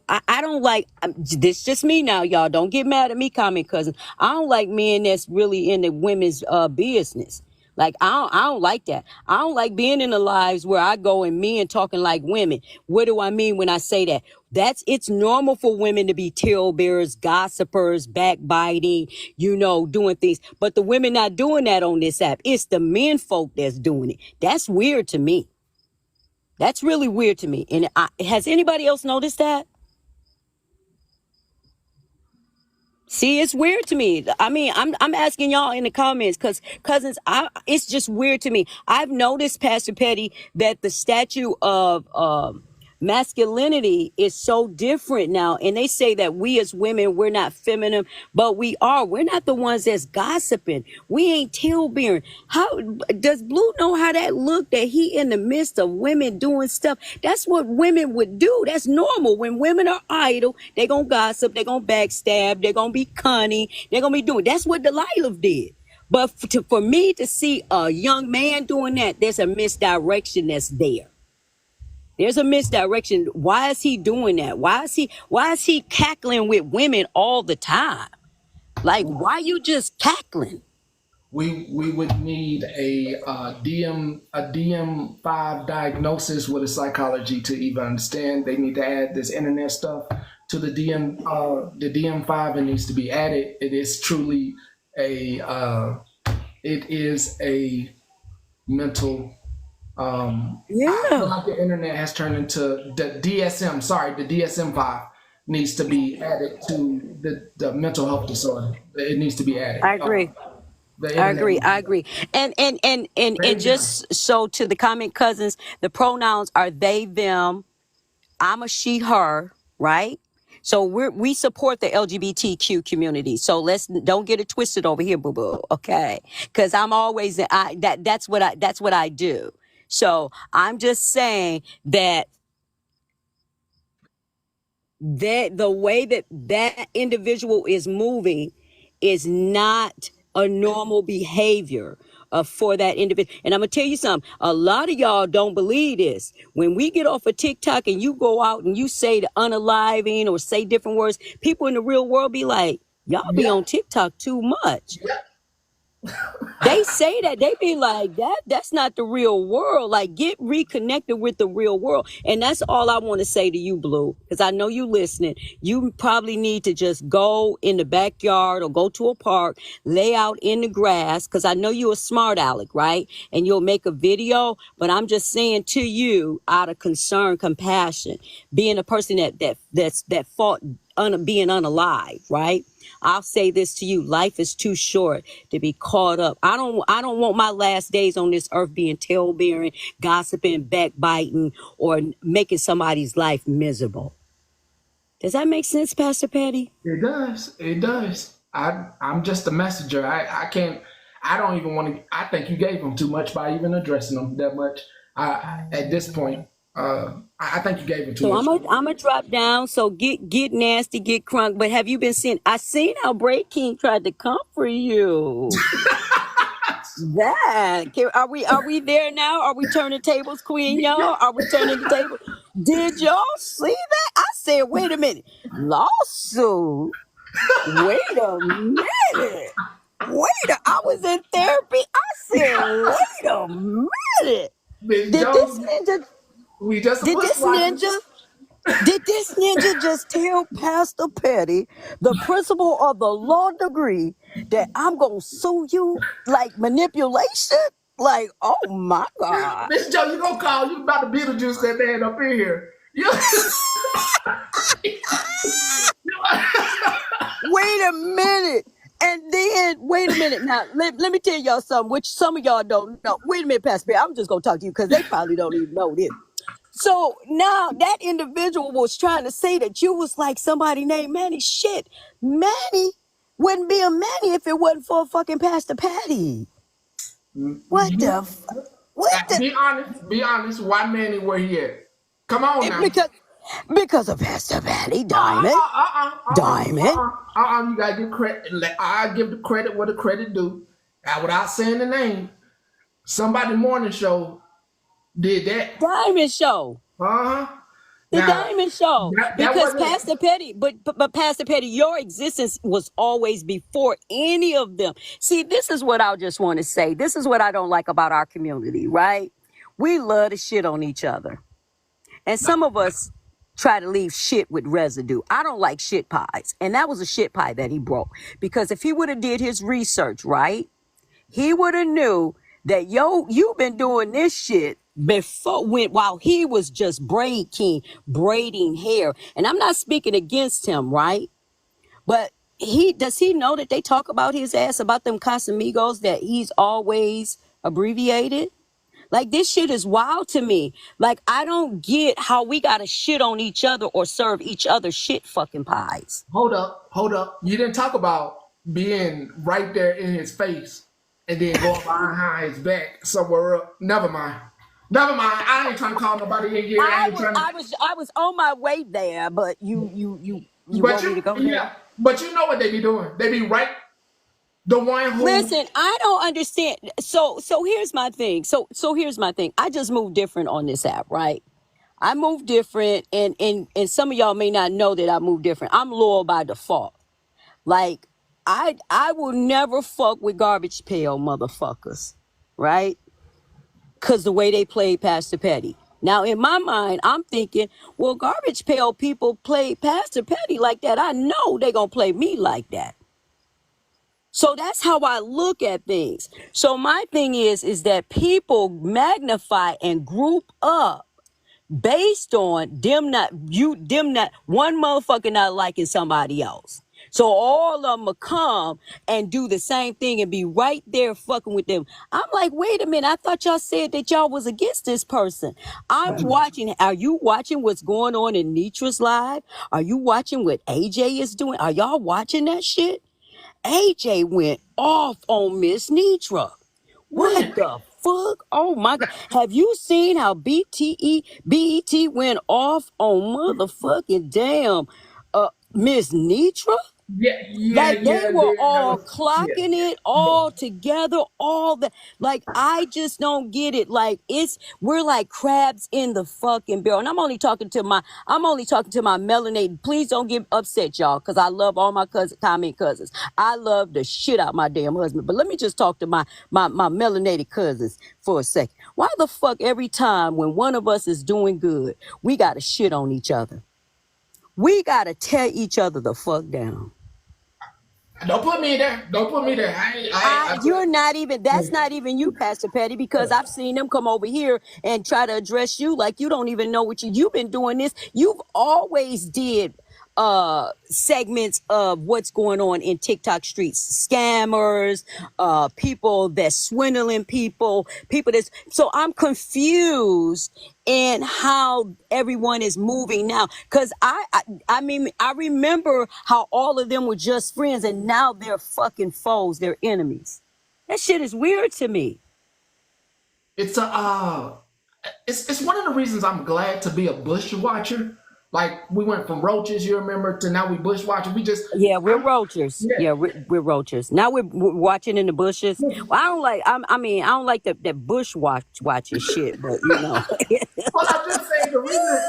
I don't like, this just me now, y'all. Don't get mad at me, comment cousin. I don't like men that's really in the women's business. Like I don't like that. I don't like being in the lives where I go and men talking like women. What do I mean when I say that? It's normal for women to be talebearers, gossipers, backbiting, doing things. But the women not doing that on this app. It's the men folk that's doing it. That's weird to me. That's really weird to me. And has anybody else noticed that? See, it's weird to me. I mean, I'm asking y'all in the comments, because cousins, it's just weird to me. I've noticed, Pastor Petty, that the statue of masculinity is so different now. And they say that we as women, we're not feminine, but we are. We're not the ones that's gossiping. We ain't tailbearing. How does Blue know how that look, that he in the midst of women doing stuff? That's what women would do. That's normal. When women are idle, they gonna gossip, they gonna backstab, they're gonna be cunning, they're gonna be doing. That's what Delilah did. But for me to see a young man doing that, there's a misdirection that's there. There's a misdirection. Why is he doing that? Why is he cackling with women all the time? Like, why you just cackling? We would need a DM5 diagnosis with a psychology to even understand. They need to add this internet stuff to the DM5. It needs to be added. It is truly a mental. I feel like the internet has turned into the DSM. Sorry, the DSM-5 needs to be added to the mental health disorder. It needs to be added. I agree. I agree. And just so to the comment cousins, the pronouns are they, them. I'm a she, her, right? So we support the LGBTQ community. So don't get it twisted over here, boo boo. Okay, because I'm always that's what I do. So I'm just saying that the way that individual is moving is not a normal behavior for that individual. And I'm gonna tell you something. A lot of y'all don't believe this. When we get off of TikTok and you go out and you say the unaliving or say different words, people in the real world be like, y'all be on TikTok too much. They say that. They be like, that's not the real world. Like, get reconnected with the real world. And that's all I want to say to you, Blue, because I know you listening. You probably need to just go in the backyard or go to a park, lay out in the grass, because I know you're a smart aleck, right? And you'll make a video. But I'm just saying to you, out of concern, compassion, being a person that fought being unalive, right? I'll say this to you: life is too short to be caught up. I don't want my last days on this earth being tale bearing, gossiping, backbiting, or making somebody's life miserable. Does that make sense, Pastor Patty? It does. It does. I'm just a messenger. I can't. I don't even want to. I think you gave them too much by even addressing them that much. At this point, I think you gave them too So much. I'm gonna drop down. So get nasty, get crunk. But have you been seeing? I seen how Bray King tried to comfort you. Are we there now? Are we turning tables, Queen? Y'all, are we turning the table? Did y'all see that? I said, wait a minute, lawsuit. Wait a minute. I was in therapy. I said, wait a minute. Miss Did this Jones, ninja? we just Did this bushwhackers. ninja? Did this ninja just tell Pastor Petty, the principal of the law degree, that I'm gonna sue you like manipulation? Like, oh my God. Miss Jones, you gonna call? You about to Beetlejuice that man up in here? You, Wait a minute. And then, wait a minute. Now, let me tell y'all something, which some of y'all don't know. Wait a minute, Pastor Petty. I'm just gonna talk to you because they probably don't even know this. So now that individual was trying to say that you was like somebody named Manny. Shit, Manny wouldn't be a Manny if it wasn't for fucking Pastor Patty. What the? What the? Be honest. Why Manny where he at? Come on now. Because of Pastor Patty, Diamond. Diamond. You gotta give credit. I give the credit where the credit due. Without saying the name, somebody morning show did that. Diamond Show. The Diamond Show. Because Pastor Petty, but Pastor Petty, your existence was always before any of them. See, this is what I just want to say. This is what I don't like about our community, right? We love to shit on each other. And some of us try to leave shit with residue. I don't like shit pies. And that was a shit pie that he broke. Because if he would have did his research, right, he would have knew that, you've been doing this shit while he was just braiding hair. And I'm not speaking against him, right? But does he know that they talk about his ass, about them Casamigos, that he's always abbreviated? Like, this shit is wild to me. Like, I don't get how we gotta shit on each other or serve each other shit fucking pies. Hold up. You didn't talk about being right there in his face and then going behind his back somewhere else. Never mind. I ain't trying to call nobody in here. I was on my way there, but you want me to go there? Yeah, but you know what they be doing. They be right. The one who Listen, I don't understand. So here's my thing. So here's my thing. I just move different on this app, right? I move different, and some of y'all may not know that I move different. I'm loyal by default. Like, I will never fuck with garbage pail motherfuckers, right? Cause the way they played Pastor Petty. Now, in my mind, I'm thinking, well, garbage pail people play Pastor Petty like that. I know they gonna play me like that. So that's how I look at things. So my thing is that people magnify and group up based on them not one motherfucker not liking somebody else. So all of them will come and do the same thing and be right there fucking with them. I'm like, wait a minute. I thought y'all said that y'all was against this person. I'm watching. Are you watching what's going on in Nitra's live? Are you watching what AJ is doing? Are y'all watching that shit? AJ went off on Miss Nitra. What the fuck? Oh my God. Have you seen how BET went off on motherfucking damn Miss Nitra? Like, they were all clocking it all together, all that. Like, I just don't get it. Like, we're like crabs in the fucking barrel. And I'm only talking to my melanated. Please don't get upset, y'all, because I love all my comment cousins. I love the shit out my damn husband. But let me just talk to my melanated cousins for a second. Why the fuck every time when one of us is doing good, we got to shit on each other? We got to tear each other the fuck down. Don't put me there. You're not even, that's not even you, Pastor Petty, because I've seen them come over here and try to address you like you don't even know what you've been doing this. You've always did segments of what's going on in TikTok streets. Scammers, people that swindling people, so I'm confused in how everyone is moving now. Cause I mean, I remember how all of them were just friends and now they're fucking foes, they're enemies. That shit is weird to me. It's it's one of the reasons I'm glad to be a bush watcher. Like we went from roaches, you remember, to now we bush watchers. Yeah, we're roachers. Yeah. Yeah, we're roachers. Now we're watching in the bushes. Well, I don't like. I mean, I don't like that bush watching shit. But you know, Well, I'm just saying the reason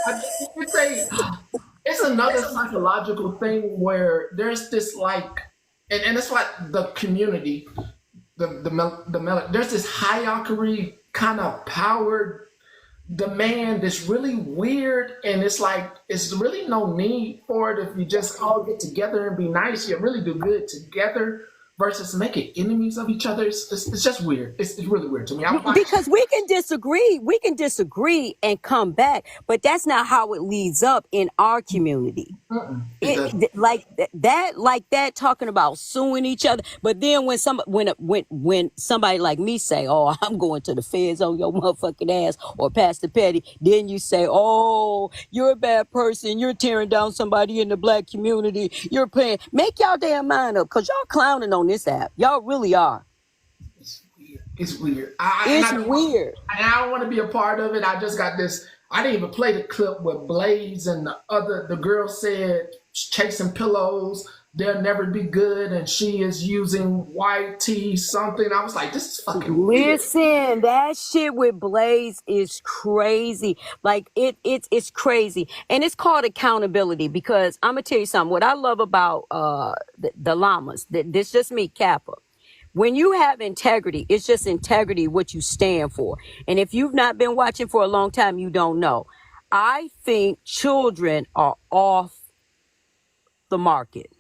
it's another psychological thing where there's this like, and it's like the community, there's this hierarchy kind of power demand that's really weird, and it's like it's really no need for it if you just all get together and be nice. You really do good together versus making enemies of each other. It's just weird. It's really weird to me. because we can disagree and come back, but that's not how it leads up in our community. Like that talking about suing each other, but then when somebody like me say, "Oh, I'm going to the feds on your motherfucking ass," or Pastor Petty, then you say, "Oh, you're a bad person. You're tearing down somebody in the black community. You're paying." Make y'all damn mind up, cause y'all clowning on this app. Y'all really are. It's weird. It's weird. And I don't want to be a part of it. I just got this. I didn't even play the clip with Blaze and the girl said chasing pillows, they'll never be good, and she is using white tea something. I was like, this is fucking weird. Listen, that shit with Blaze is crazy. Like it's crazy. And it's called accountability, because I'm gonna tell you something. What I love about the llamas, this just me, Kappa. When you have integrity, it's just integrity, what you stand for. And if you've not been watching for a long time, you don't know. I think children are off the market.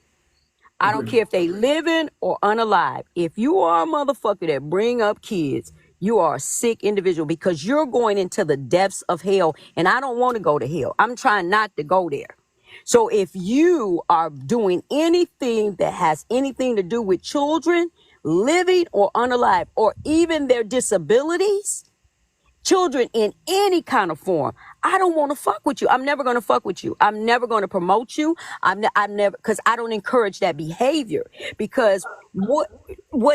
I don't care if they living or unalive. If you are a motherfucker that bring up kids, you are a sick individual, because you're going into the depths of hell. And I don't want to go to hell. I'm trying not to go there. So if you are doing anything that has anything to do with children, living or unalive, or even their disabilities, children in any kind of form, I don't want to fuck with you. I'm never going to fuck with you. I'm never going to promote you. I'm never, because I don't encourage that behavior. Because what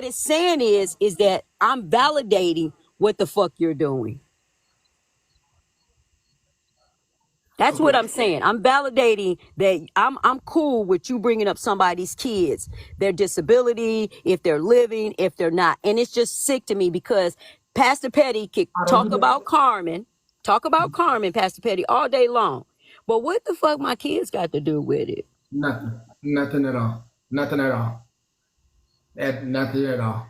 it's saying is that I'm validating what the fuck you're doing. That's what I'm saying. I'm validating that I'm cool with you bringing up somebody's kids, their disability, if they're living, if they're not. And it's just sick to me, because Pastor Petty could talk about Carmen, Pastor Petty, all day long. But what the fuck my kids got to do with it? Nothing at all. Nothing at all. Nothing at all.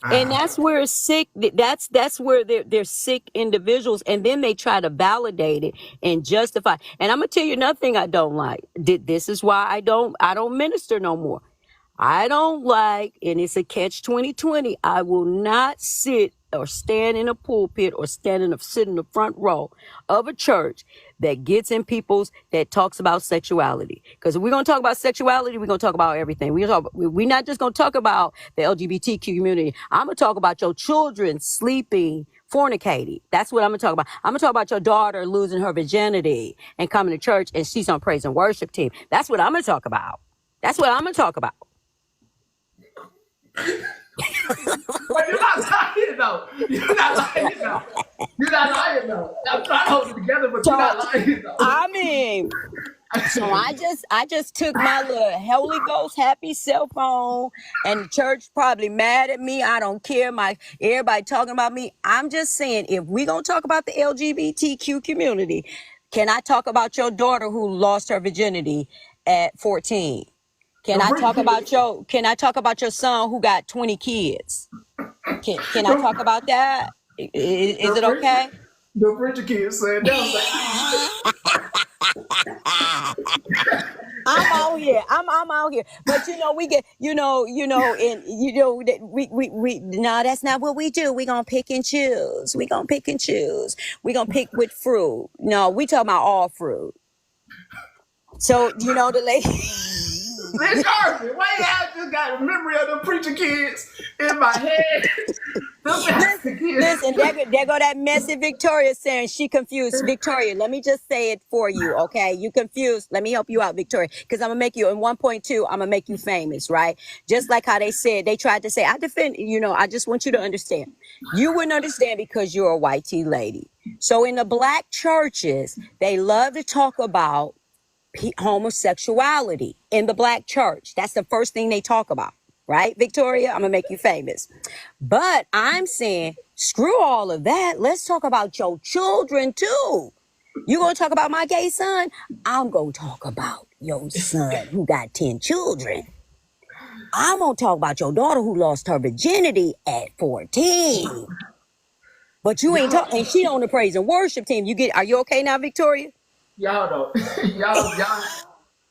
And that's where it's sick. That's where they're sick individuals, and then they try to validate it and justify. And I'm gonna tell you another thing I don't like. This is why I don't minister no more. I don't like, and it's a catch 2020. I will not sit or stand in a pulpit or sit in the front row of a church that gets in that talks about sexuality. Because if we're going to talk about sexuality, we're going to talk about everything. We're not just going to talk about the LGBTQ community. I'm going to talk about your children sleeping, fornicating. That's what I'm going to talk about. I'm going to talk about your daughter losing her virginity and coming to church and she's on praise and worship team. That's what I'm going to talk about. That's what I'm going to talk about. But you're not lying though. You're not lying though. I'm trying to hold it together, but you're not lying though. I mean, so I just took my little Holy Ghost happy cell phone, and the church probably mad at me. I don't care. Everybody talking about me. I'm just saying, if we gonna talk about the LGBTQ community, can I talk about your daughter who lost her virginity at 14? Can I talk about your son who got 20 kids? Can I talk about that? Is it okay? The preacher kid said that. I'm out here. But we get, no, that's not what we do. We gonna pick and choose. We gonna pick with fruit. No, we talking about all fruit. So you know the lady. Miss Carson, why I just got a memory of the preacher kids in my head? Them bastard kids. Listen, there go that messy Victoria saying she confused. Victoria, let me just say it for you, okay? You confused. Let me help you out, Victoria, because I'm gonna make you in 1.2. I'm gonna make you famous, right? Just like how they said they tried to say I defend. You know, I just want you to understand. You wouldn't understand because you're a white tea lady. So in the black churches, they love to talk about homosexuality in the black church. That's the first thing they talk about, right, Victoria? I'm gonna make you famous. But I'm saying, screw all of that. Let's talk about your children too. You gonna talk about my gay son? I'm gonna talk about your son who got 10 children. I'm gonna talk about your daughter who lost her virginity at 14. But you ain't talking, and she on the praise and worship team. Are you okay now, Victoria? Y'all don't.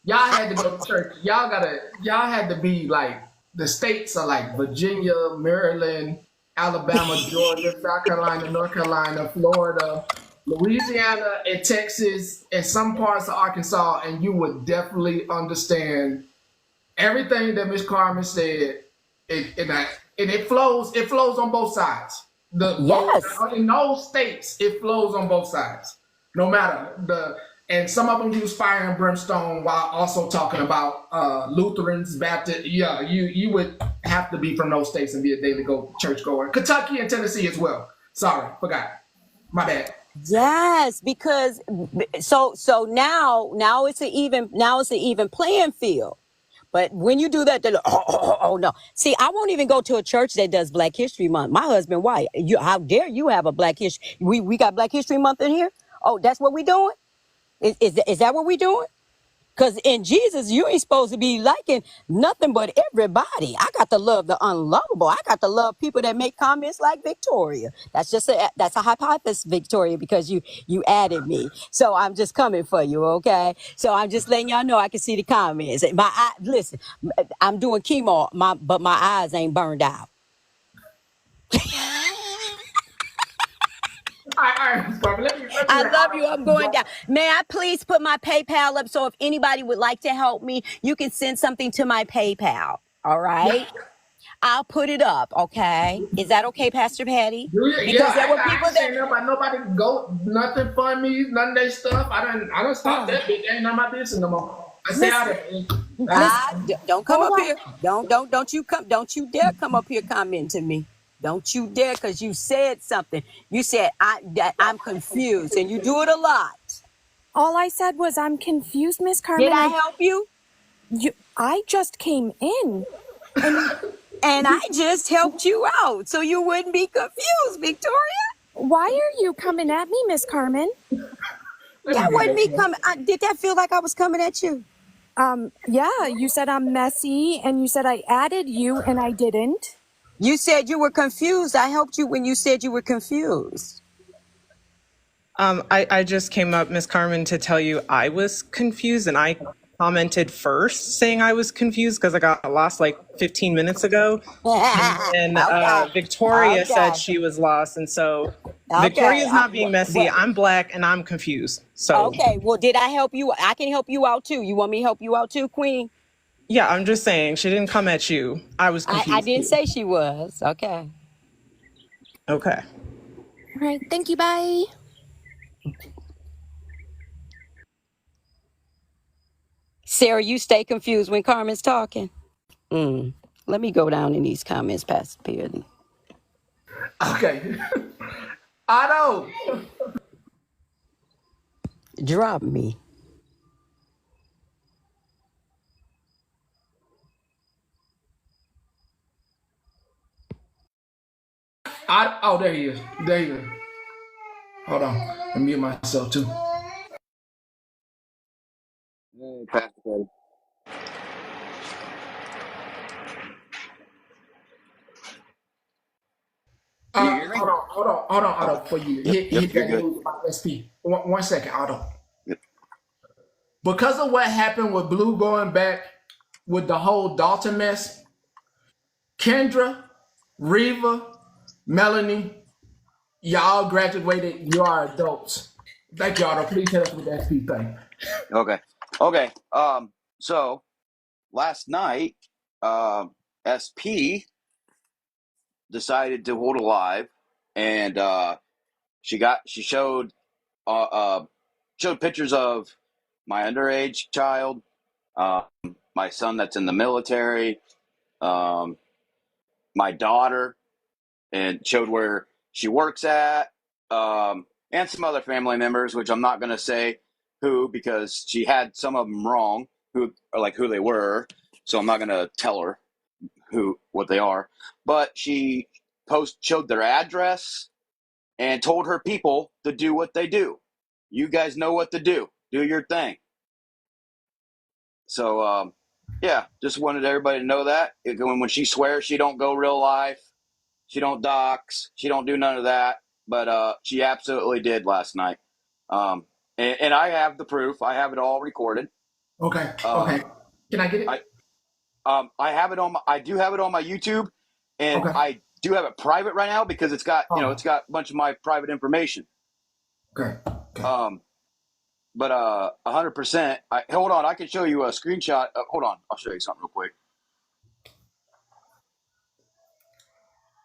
Y'all had to go to church. Y'all had to be like the states are like Virginia, Maryland, Alabama, Georgia, South Carolina, North Carolina, Florida, Louisiana, and Texas, and some parts of Arkansas, and you would definitely understand everything that Miss Carmen said. It flows. It flows on both sides. Yes. In those states, it flows on both sides. No matter and some of them use fire and brimstone while also talking about Lutherans, Baptist. Yeah, you would have to be from those states and be a daily church goer. Kentucky and Tennessee as well. Sorry, forgot. My bad. Yes, because so now it's an even playing field. But when you do that, they're like, oh no. See, I won't even go to a church that does Black History Month. My husband, white. How dare you have a Black History? We got Black History Month in here. Oh, that's what we doing? Is that what we doing? Because in Jesus, you ain't supposed to be liking nothing but everybody. I got to love the unlovable. I got to love people that make comments like Victoria. That's a hypothesis, Victoria, because you added me. So I'm just coming for you, okay? So I'm just letting y'all know I can see the comments. Listen, I'm doing chemo, but my eyes ain't burned out. All right, let me I love you. I'm going down. May I please put my PayPal up so if anybody would like to help me, you can send something to my PayPal. All right? I'll put it up, okay? Is that okay, Pastor Patty? Because there were people that nobody go nothing for me, none of that stuff. I don't stop that bitch. Ain't none of my business no more. I say out of don't come up here. Don't you dare come up here comment to me. Don't you dare, because you said something. You said I'm confused, and you do it a lot. All I said was I'm confused, Miss Carmen. Did I help you? I just came in. And I just helped you out, so you wouldn't be confused, Victoria. Why are you coming at me, Miss Carmen? That wasn't me coming. Did that feel like I was coming at you? Yeah, you said I'm messy, and you said I added you, and I didn't. You said you were confused. I helped you when you said you were confused. I just came up, Miss Carmen, to tell you I was confused, and I commented first saying I was confused because I got lost like 15 minutes ago. And Victoria said she was lost. And so Victoria's not being messy. I'm Black and I'm confused. So okay, well, did I help you? I can help you out too. You want me to help you out too, Queen? Yeah, I'm just saying she didn't come at you. I was confused. I didn't say she was. Okay. Okay. All right. Thank you. Bye. Sarah, you stay confused when Carmen's talking. Let me go down in these comments, Pastor Pearly. Okay. Otto. Drop me. There he is. There he is. Hold on. Let me mute myself too. Pastor Petty. Hold on, Otto, for you. Hit that news about SP. One second, Otto. Yep. Because of what happened with Blue going back with the whole Dalton mess, Kendra, Reva, Melanie, y'all graduated. You are adults. Thank you, Otto. Please hit us with the SP thing. Okay. Okay. So last night, SP decided to hold a live, and she showed pictures of my underage child, my son that's in the military, my daughter, and showed where she works at, and some other family members, which I'm not going to say who, because she had some of them wrong, who they were. So I'm not going to tell her what they are. But she showed their address and told her people to do what they do. You guys know what to do. Do your thing. So yeah, just wanted everybody to know that. When she swears she don't go real life, she don't dox, she don't do none of that. But she absolutely did last night. And I have the proof. I have it all recorded. Okay. Okay. Can I get it? I have it on. I do have it on my YouTube, and Okay. I do have it private right now because it's got it's got a bunch of my private information. Okay. But 100%. Hold on, I can show you a screenshot. Hold on, I'll show you something real quick.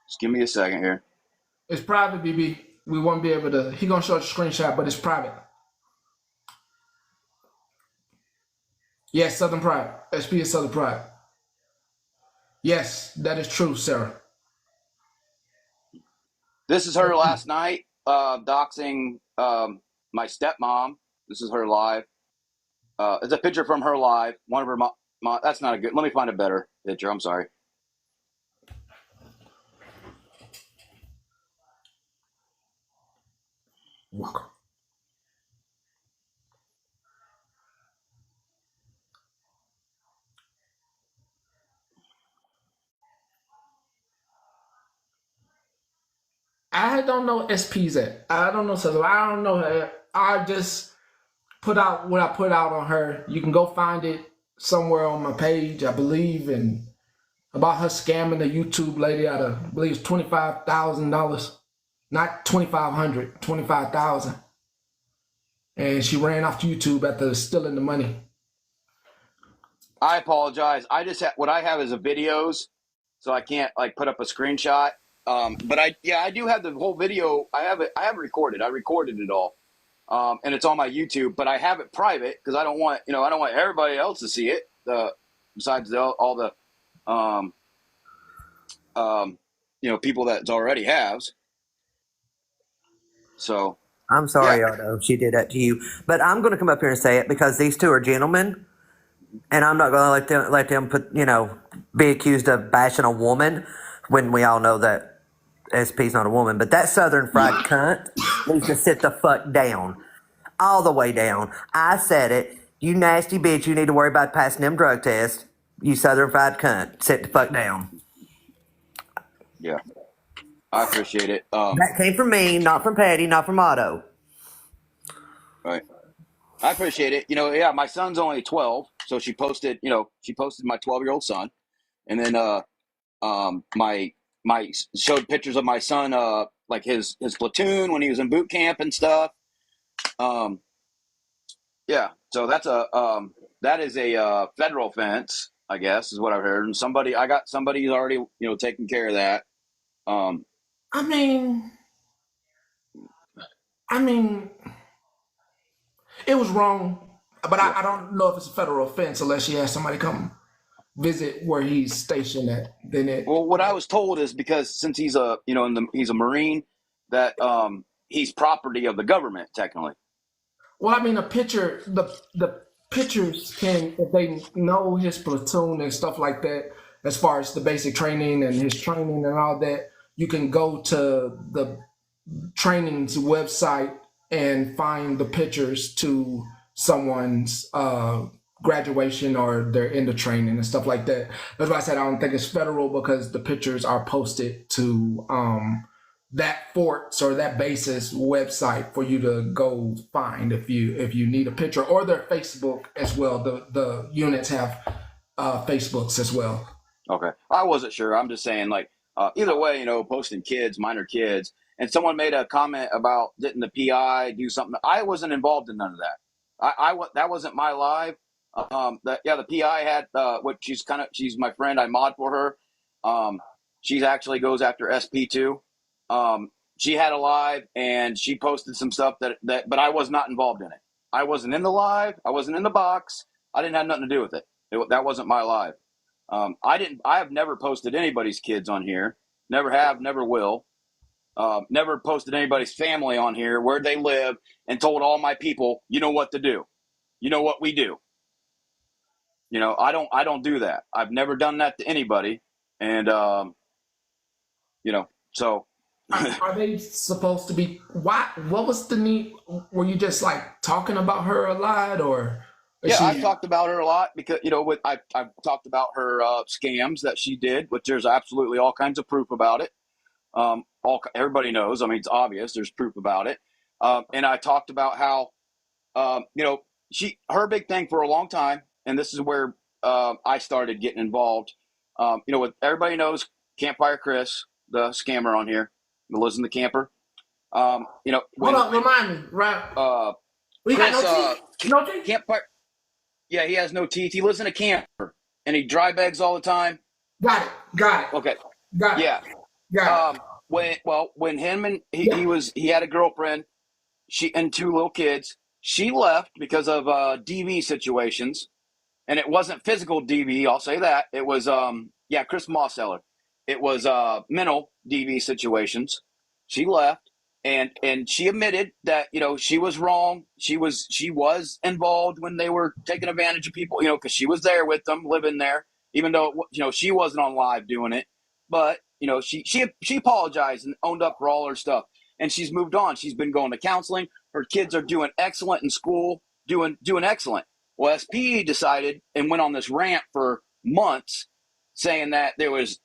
Just give me a second here. It's private, BB. We won't be able to. He gonna show the screenshot, but it's private. Yes, Southern Pride. SP is Southern Pride. Yes, that is true, Sarah. This is her last night, doxing my stepmom. This is her live. It's a picture from her live. One of her mom. That's not a good. Let me find a better picture. I'm sorry. Welcome. I don't know SP's at. I don't know Southern. I don't know her. I just put out what I put out on her. You can go find it somewhere on my page, I believe, and about her scamming the YouTube lady out of, I believe it's $25,000, not $2,500, $25,000, and she ran off YouTube after stealing the money. I apologize. I just what I have is a videos, so I can't put up a screenshot. But I do have the whole video. I have it recorded. I recorded it all. And it's on my YouTube, but I have it private because I don't want everybody else to see it. Besides all the people that already has. So I'm sorry, Otto, she did that to you, but I'm going to come up here and say it because these two are gentlemen, and I'm not going to let them be accused of bashing a woman when we all know that SP's not a woman. But that Southern fried cunt needs to sit the fuck down. All the way down. I said it. You nasty bitch, you need to worry about passing them drug tests. You Southern fried cunt. Sit the fuck down. Yeah. I appreciate it. That came from me, not from Patty, not from Otto. Right. I appreciate it. My son's only 12, so she posted my 12-year-old son. And then my showed pictures of my son like his platoon when he was in boot camp and stuff. Yeah, so that is a federal offense, I guess, is what I've heard. And I got somebody who's already taking care of that. I mean, it was wrong, but I don't know if it's a federal offense unless she has somebody come visit where he's stationed at. Well, what I was told is because since he's he's a Marine, that he's property of the government technically. Well, I mean, the pictures can, if they know his platoon and stuff like that, as far as the basic training and his training and all that, you can go to the training's website and find the pictures to someone's graduation or their end of training and stuff like that. That's why I said I don't think it's federal, because the pictures are posted to that fort's or that base's website for you to go find if you need a picture, or their Facebook as well. The units have Facebooks as well. Okay, I wasn't sure. I'm just saying, either way, posting minor kids, and someone made a comment about didn't the PI do something. I wasn't involved in none of that. That wasn't my live. The PI had she's my friend. I mod for her. She actually goes after SP too. She had a live and she posted some stuff but I was not involved in it. I wasn't in the live. I wasn't in the box. I didn't have nothing to do with it. That wasn't my live. I have never posted anybody's kids on here. Never have, never will. Never posted anybody's family on here, where they live, and told all my people, you know what to do. You know what we do. I don't do that. I've never done that to anybody. And, so. Are they supposed to be, what was the need? Were you just like talking about her a lot, or? Yeah, I've talked about her a lot because, I've talked about her scams that she did, which there's absolutely all kinds of proof about it. Everybody knows. I mean, it's obvious. There's proof about it. And I talked about how, her big thing for a long time, and this is where I started getting involved. With everybody knows Campfire Chris, the scammer on here, who lives in the camper. Hold on, remind me, right? We Chris, got no teeth. Campfire. Yeah, he has no teeth. He lives in a camper, and he dry bags all the time. Got it. Okay. Got it. Yeah. Got it. When him and he had a girlfriend, and 2 little kids. She left because of DV situations, and it wasn't physical DV. I'll say that it was Chris Mosseller. It was mental DV situations. She left, and she admitted that she was wrong. She was involved when they were taking advantage of people. Because she was there with them, living there, even though she wasn't on live doing it. But she apologized and owned up for all her stuff, and she's moved on. She's been going to counseling. Her kids are doing excellent in school, doing excellent. Well, SP decided and went on this rant for months, saying that there was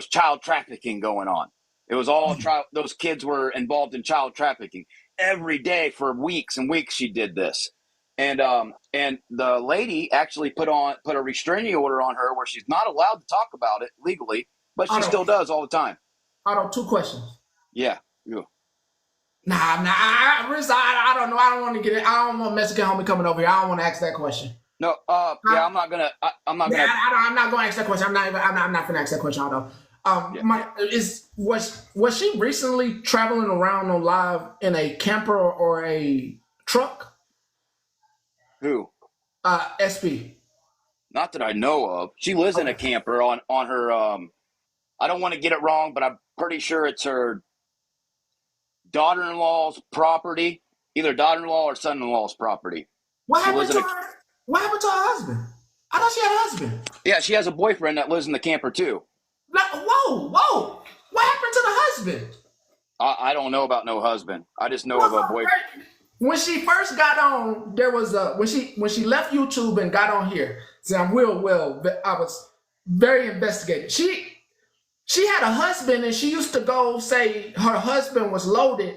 child trafficking going on. It was all those kids were involved in child trafficking every day for weeks and weeks. She did this, and the lady actually put a restraining order on her where she's not allowed to talk about it legally, but she still does all the time. Otto, 2 questions. Yeah. Nah, I don't know. I don't want to get it. I don't want Mexican homie coming over here. I don't want to ask that question. No, I'm not gonna. I'm not gonna. I'm not going to ask that question. I'm not going to ask that question, Otto. Was she recently traveling around on live in a camper or a truck? Who? SP. Not that I know of. She lives in a camper on her. I don't want to get it wrong, but I'm pretty sure it's her daughter-in-law's property, either daughter-in-law or son-in-law's property. What happened to her husband? I thought she had a husband. Yeah, she has a boyfriend that lives in the camper too. Whoa! What happened to the husband? I don't know about no husband. I just know of a boyfriend. When she first got on, there was when she left YouTube and got on here. See, I was very investigated. She had a husband, and she used to go say her husband was loaded,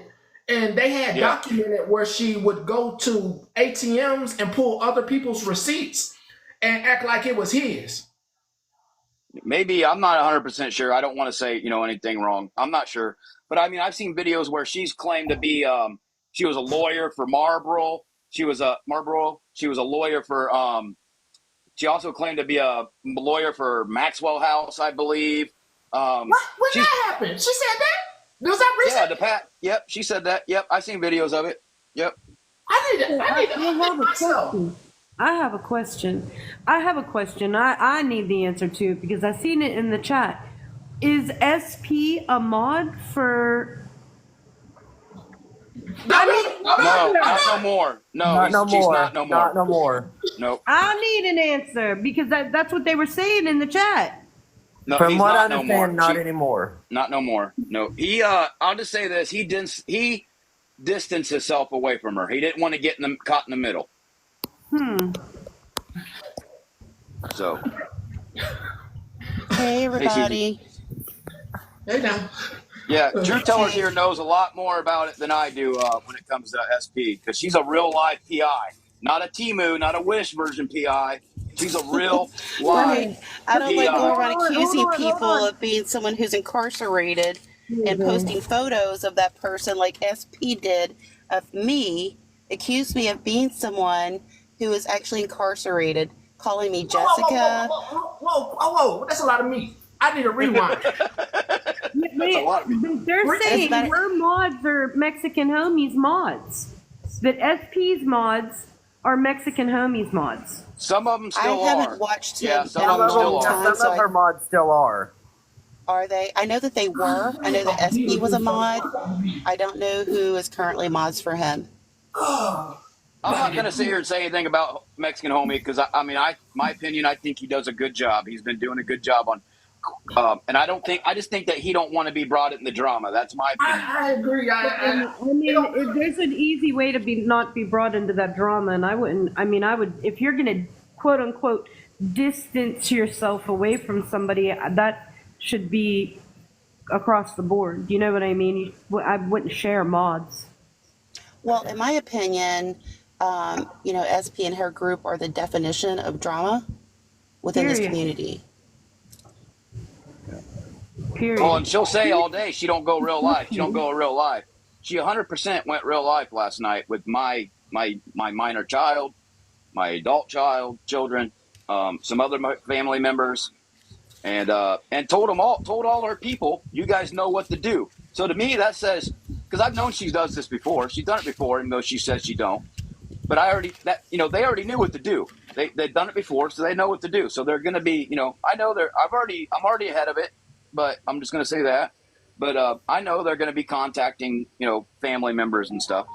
and they had documented where she would go to ATMs and pull other people's receipts and act like it was his. Maybe, I'm not 100% sure. I don't want to say anything wrong. I'm not sure, but I mean, I've seen videos where she's claimed to be she was a lawyer for Marlboro. She was a lawyer for she also claimed to be a lawyer for Maxwell House, I believe. When that happened? She said that? Was that recent? Yeah, Yep, she said that. Yep, I've seen videos of it. Yep. I need to myself. I have a question. I need the answer to it because I've seen it in the chat. Is SP a mod for? No, not no more. Not no more. Not no more. Not no more. Nope. I need an answer because that's what they were saying in the chat. No, From what I not no understand, more. not anymore. Not no more. No. He I'll just say this. He distanced himself away from her. He didn't want to get caught in the middle. So. Hey everybody. Hey now. Yeah, Truth Tellers here knows a lot more about it than I do when it comes to SP, because she's a real live PI, not a Timu, not a Wish version PI. She's a real live. I don't like PI. going around accusing people of being someone who's incarcerated and posting photos of that person like SP did of me, accused me of being someone who is actually incarcerated, calling me Whoa, whoa, Jessica. whoa, that's a lot of meat. I need a rewind. That's a lot of me. They're saying her mods are Mexican homies mods. That SP's mods are Mexican homies mods. Some of them still I are. haven't watched Yeah, him some in of a them still long are. time. Some of her mods still are. Are they? I know that they were. I know that SP was a mod. I don't know who is currently mods for him. I'm not going to sit here and say anything about Mexican homie because my opinion, I think he does a good job. He's been doing a good job on, and I just think that he don't want to be brought in the drama. That's my opinion. I agree. There's an easy way to not be brought into that drama, and I would, if you're gonna quote unquote distance yourself away from somebody, that should be across the board. You know what I mean? I wouldn't share mods. Well, in my opinion, SP and her group are the definition of drama within this community. Period. Oh, and she'll say all day she don't go real life. She don't go real life. She 100% went real life last night with my minor child, my adult children, some other family members, and told all her people, you guys know what to do. So to me, that says, because I've known she does this before. She's done it before, even though she says she don't. But they already knew what to do. They've done it before, so they know what to do. So they're going to be, I know I'm already ahead of it, but I'm just going to say that. But I know they're going to be contacting, family members and stuff.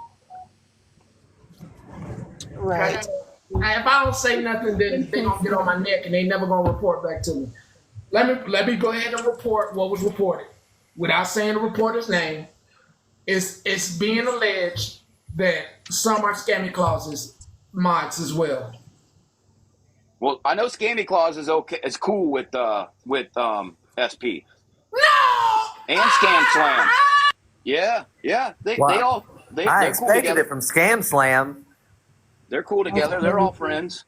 Right. If I don't say nothing, then they gonna get on my neck and they never gonna report back to me. Let me go ahead and report what was reported, without saying the reporter's name. It's being alleged that some are scammy clauses mods as well. Well, I know Scammy Claus is okay. It's cool with SP. No. And Scam Slam. Yeah. They're cool expected together. it from Scam Slam. They're cool together. They're all friends.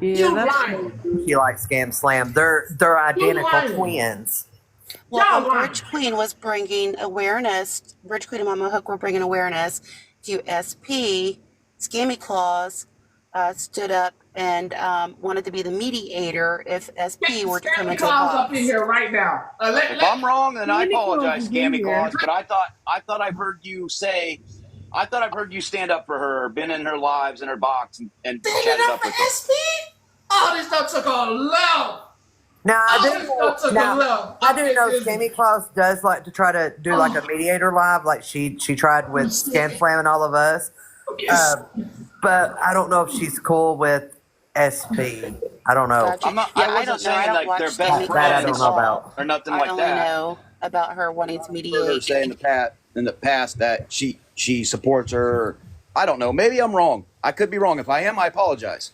She likes Scam Slam. They're identical twins. Well, Bridge Queen was bringing awareness. Bridge Queen and Mama Hook were bringing awareness to SP. Scammy Claus stood up and wanted to be the mediator if SP were to come into the box. up in here right now. If I'm wrong, then I apologize, Scammy Claus. But I thought I've heard you say, I thought I've heard you stand up for her, been in her lives in her box, and chatted up with her. SP? Oh, this stuff took a love. Now I do know Scammy Claus does like to try to do like a mediator live, like she tried with Scam Slam and all of us. But I don't know if she's cool with SP. I don't know. I wasn't saying like they're best friends. I don't know about. Or nothing I like only that. know about her wanting to I mediate. heard her say in the past that she supports her. I don't know. Maybe I'm wrong. I could be wrong. If I am, I apologize.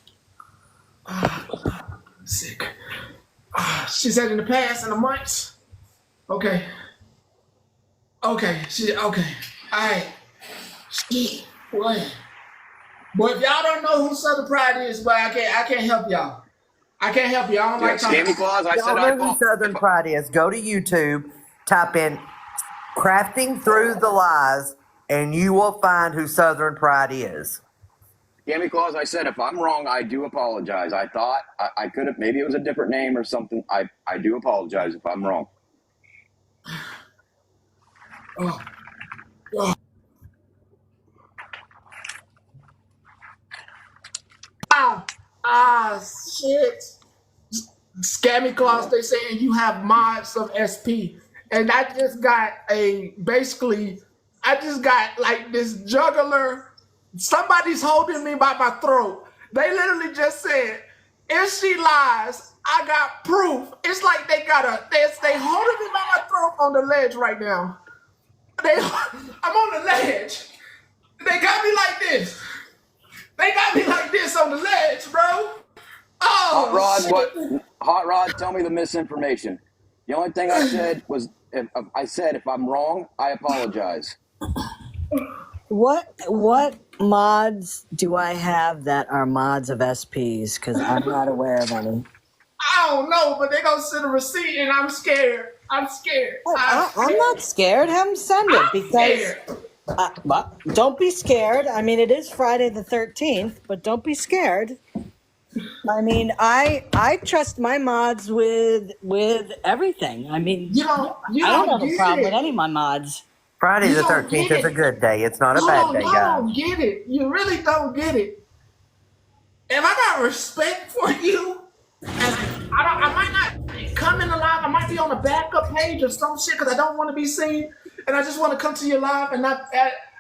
Sick. She said in the past, in the months. Okay. Okay. Okay. All right. Boy, if y'all don't know who Southern Pride is, but I can't help y'all. I can't help you. I don't like talking. Scammy Claus, I said Don't know who Southern Pride is. Go to YouTube, type in "Crafting Through the Lies," and you will find who Southern Pride is. Scammy Claus, I said if I'm wrong, I do apologize. I thought I could have, maybe it was a different name or something. I do apologize if I'm wrong. Shit. Scammy Claus, they saying you have mods of SP. And I just got like this juggler. Somebody's holding me by my throat. They literally just said, if she lies, I got proof. It's like they holding me by my throat on the ledge right now. I'm on the ledge. They got me like this. They got me like this on the ledge, bro. Hot Rod, tell me the misinformation. The only thing I said was, if I'm wrong, I apologize. What mods do I have that are mods of SPs? Because I'm not aware of any. I don't know, but they're going to send a receipt and I'm scared. I'm scared. I'm not scared. Have them send it because But don't be scared. I mean, it is Friday the 13th, but don't be scared. I mean, I trust my mods with everything. I mean, You I don't don't have a get problem with it. any of my mods. Friday You the don't 13th get is a it. good day. It's not a bad day, Y'all guys. don't get it. You really don't get it. If I got respect for you, and I might not come in the live. I might be on the backup page or some shit because I don't want to be seen, and I just want to come to your live and not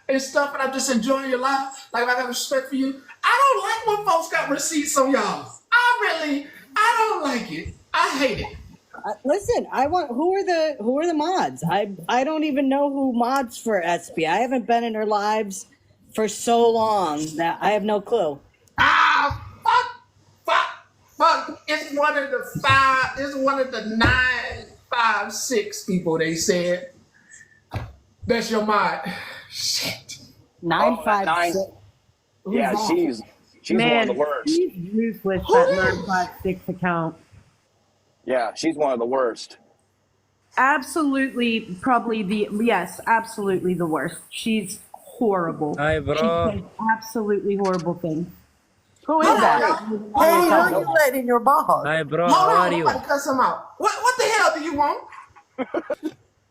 and stuff, and I'm just enjoying your live. Like if I got respect for you. I don't like when folks got receipts on y'all. I don't like it. I hate it. Listen, I want who are the mods? I don't even know who mods for SB. I haven't been in her lives for so long that I have no clue. Fuck. It's one of the 956 people they said. That's your mod. Shit. 956. Yeah, Who's she's one of the Man, worst. he's ruthless, that 956 account. Yeah, she's one of the worst. Absolutely, absolutely the worst. She's horrible. Hi, She bro. says absolutely horrible things. Who is that? Hey, who are you letting your boss? Hi, bro. Hold How on, are I'm you? about to cut some out. What the hell do you want?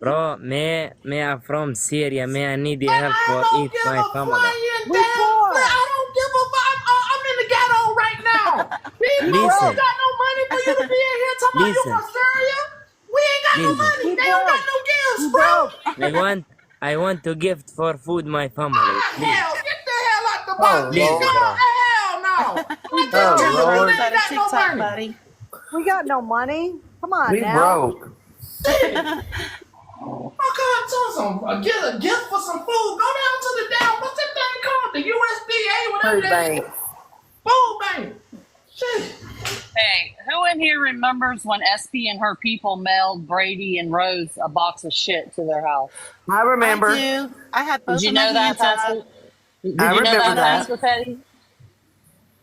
Bro, me I'm from Syria. I need your help I for don't eat give my a family. flying damn. I don't give a fuck. I'm in the ghetto right now. These folks Listen. ain't got no money for you to be in here talking about you Listen. from Syria. We ain't got no Listen. money. They don't got no gifts, bro. I want to gift for food my family. Please. Hell, get the hell out the box. Please, bro. Hell no. We What the hell? broke. They ain't got no money. buddy. We got no money. Come on We now. broke. Get a gift for some food. Go down to the what's that thing called? The USDA, whatever Food that bank. is. Food bank. Shit. Hey, who in here remembers when SP and her people mailed Brady and Rose a box of shit to their house? I remember. I do. I had both Did you of my know that, hands up. Pastor? Did I you know remember that, that. Pastor Petty?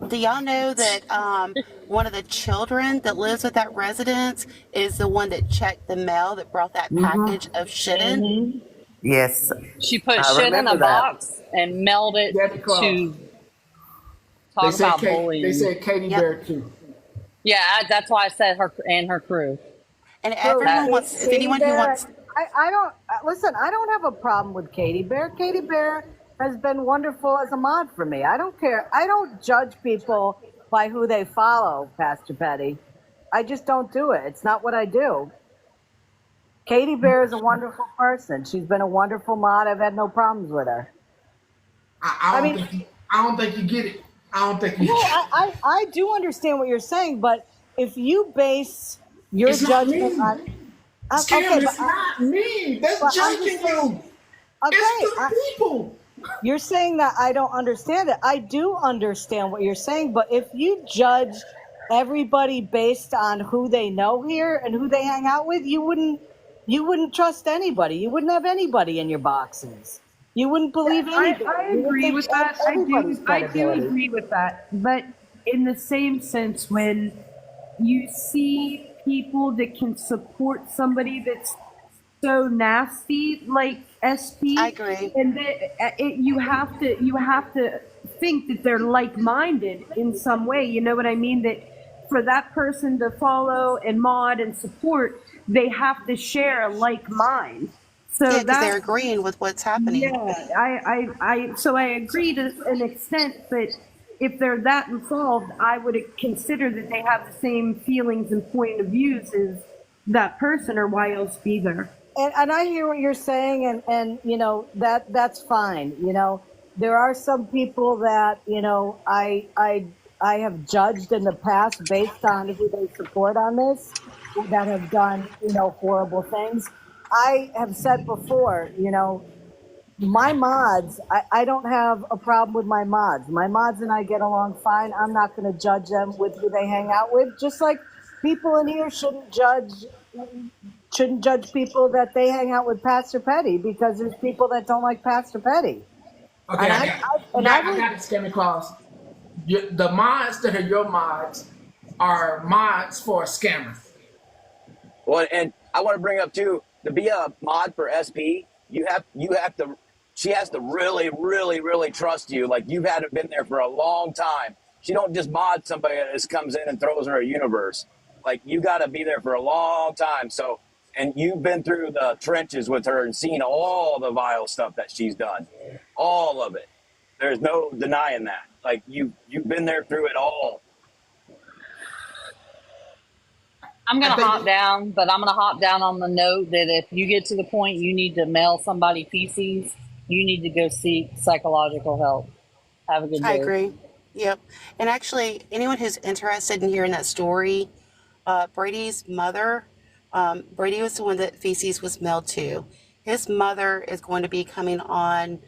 Do y'all know that one of the children that lives with that residence is the one that checked the mail that brought that package of shit in? Yes. She put I shit in a remember that. box and mailed it to talk about bullying. They said Katie Bear too. Yeah, that's why I said her and her crew. And everyone wants, if anyone who wants, I don't listen. I don't have a problem with Katie Bear. Katie Bear has been wonderful as a mod for me. I don't care. I don't judge people by who they follow, Pastor Petty. I just don't do it. It's not what I do. Katie Bear is a wonderful person. She's been a wonderful mod. I've had no problems with her. I don't think you get it. I don't think you No, I do understand what you're saying, but if you base your It's not judgment me. on It's not me. That's judging you. It's the people. You're saying that I don't understand it. I do understand what you're saying, but if you judge everybody based on who they know here and who they hang out with, you wouldn't trust anybody. You wouldn't have anybody in your boxes. You wouldn't believe anybody. I You would agree think with that. everybody's I do credibility. agree with that. But in the same sense, when you see people that can support somebody that's so nasty like SP, I agree. and you have to think that they're like-minded in some way. You know what I mean? That for that person to follow and mod and support, they have to share a like mind. So yeah, because they're agreeing with what's happening. Yeah, so I agree to an extent, but if they're that involved, I would consider that they have the same feelings and point of views as that person, or why else be there? And I hear what you're saying, and you know that's fine. You know, there are some people that I have judged in the past based on who they support on this, that have done horrible things. I have said before, my mods, I don't have a problem with my mods. My mods and I get along fine. I'm not going to judge them with who they hang out with, just like people in here shouldn't judge people that they hang out with Pastor Petty, because there's people that don't like Pastor Petty. Okay, I got it, Scamming Claus. The mods that are your mods are mods for a scammer. Well, and I want to bring up too, to be a mod for SP, you have to she has to really, really, really trust you. Like you've had been there for a long time. She don't just mod somebody that just comes in and throws her a universe. Like you got to be there for a long time. So, and you've been through the trenches with her and seen all the vile stuff that she's done, all of it. There's no denying that. Like you've been there through it all. I'm going to hop down, but I'm going to hop down on the note that if you get to the point you need to mail somebody feces, you need to go seek psychological help. Have a good I day. agree. Yep. And actually, anyone who's interested in hearing that story, Brady's mother, Brady was the one that feces was mailed to. His mother is going to be coming on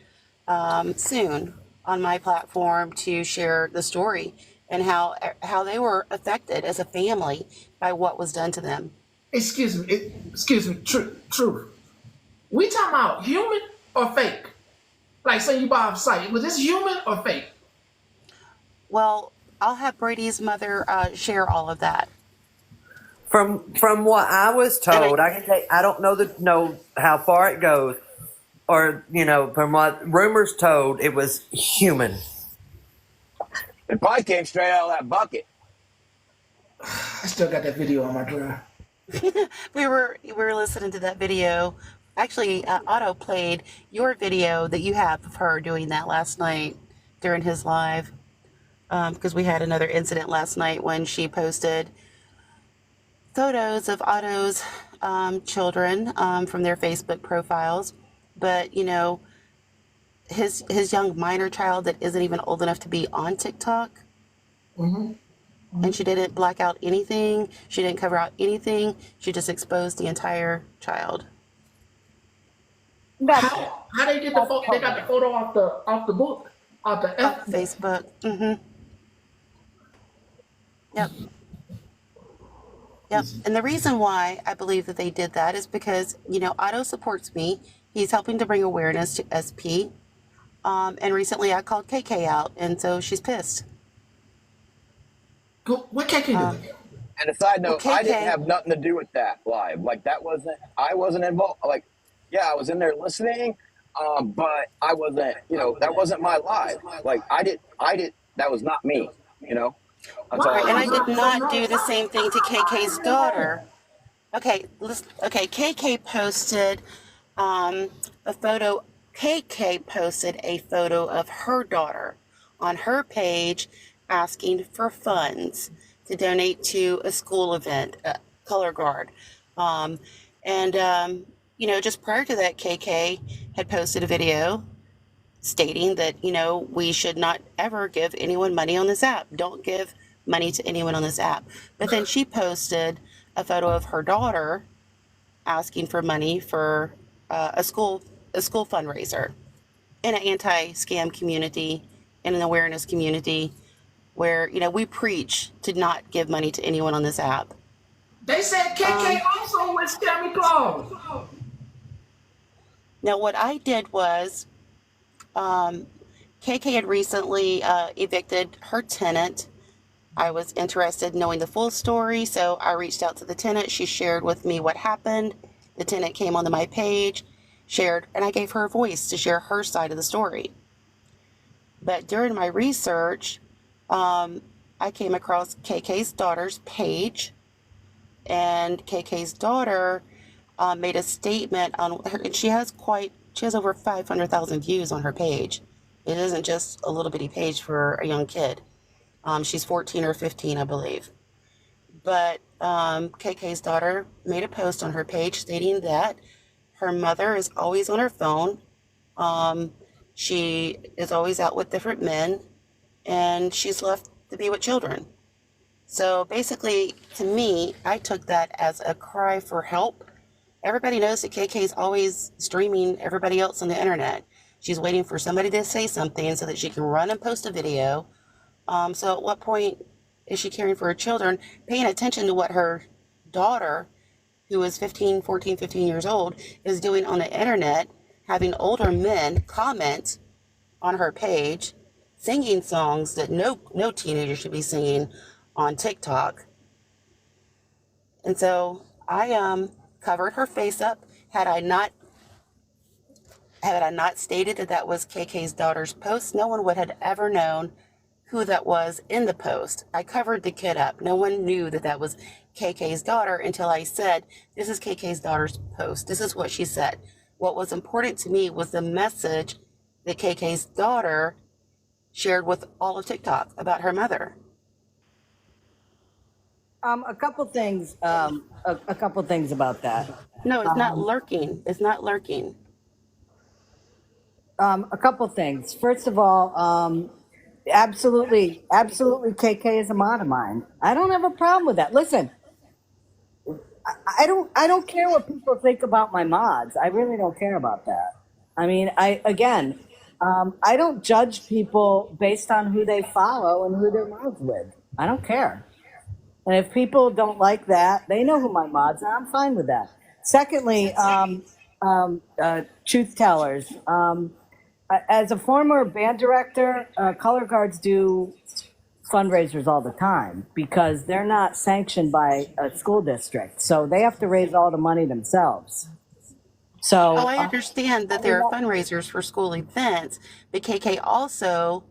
soon on my platform to share the story and how they were affected as a family by what was done to them. Excuse me. Truth. We talking about human or fake? Like, say you buy a site. Was this human or fake? Well, I'll have Brady's mother share all of that. From what I was told, I can say I don't know how far it goes, or from what rumors told, it was human. It probably came straight out of that bucket. I still got that video on my drive. we were listening to that video. Actually, Otto played your video that you have of her doing that last night during his live, because we had another incident last night when she posted photos of Otto's children from their Facebook profiles, but his young minor child that isn't even old enough to be on TikTok. Mm-hmm. And she didn't black out anything. She didn't cover out anything. She just exposed the entire child. How they get the photo? They got the photo off the book, off the Facebook. Mm-hmm. Yep. Yep. And the reason why I believe that they did that is because Otto supports me. He's helping to bring awareness to SP. And recently I called KK out, and so she's pissed. What KK do? And a side note, well, KK, I didn't have nothing to do with that live. Like I wasn't involved. Like, yeah, I was in there listening, but I wasn't. That wasn't my live. Like I did. That was not me. That's all. And I did not do the same thing to KK's daughter. Okay, KK posted a photo. KK posted a photo of her daughter on her page asking for funds to donate to a school event, Color Guard. Just prior to that, KK had posted a video stating that, we should not ever give anyone money on this app. Don't give money to anyone on this app. But then she posted a photo of her daughter asking for money for a school fundraiser in an anti-scam community, in an awareness community where, we preach to not give money to anyone on this app. They said KK also was Scammy Claus. Now, what I did was, KK had recently evicted her tenant. I was interested in knowing the full story, so I reached out to the tenant. She shared with me what happened. The tenant came onto my page, shared, and I gave her a voice to share her side of the story. But during my research, I came across KK's daughter's page, and KK's daughter made a statement on her, and she has over 500,000 views on her page. It isn't just a little bitty page for a young kid. She's 14 or 15, I believe. But KK's daughter made a post on her page stating that her mother is always on her phone. She is always out with different men, and she's left to be with children. So basically, to me, I took that as a cry for help. Everybody knows that KK is always streaming everybody else on the internet. She's waiting for somebody to say something so that she can run and post a video. So at what point is she caring for her children, paying attention to what her daughter, who is 14, 15 years old, is doing on the internet, having older men comment on her page, singing songs that no teenager should be singing on TikTok. And so I covered her face up. Had I not Had I not stated that that was KK's daughter's post, no one would have ever known who that was in the post. I covered the kid up. No one knew that that was KK's daughter until I said, this is KK's daughter's post. This is what she said. What was important to me was the message that KK's daughter shared with all of TikTok about her mother. A couple things. A couple things about that. No, it's not lurking. It's not lurking. A couple things. First of all, absolutely, KK is a mod of mine. I don't have a problem with that. Listen, I don't care what people think about my mods. I really don't care about that. I mean, I don't judge people based on who they follow and who they're mods with. I don't care. And if people don't like that, they know who my mods are. I'm fine with that. Secondly, truth tellers. As a former band director, color guards do fundraisers all the time because they're not sanctioned by a school district. So they have to raise all the money themselves. So I understand that there are fundraisers for school events, but KK also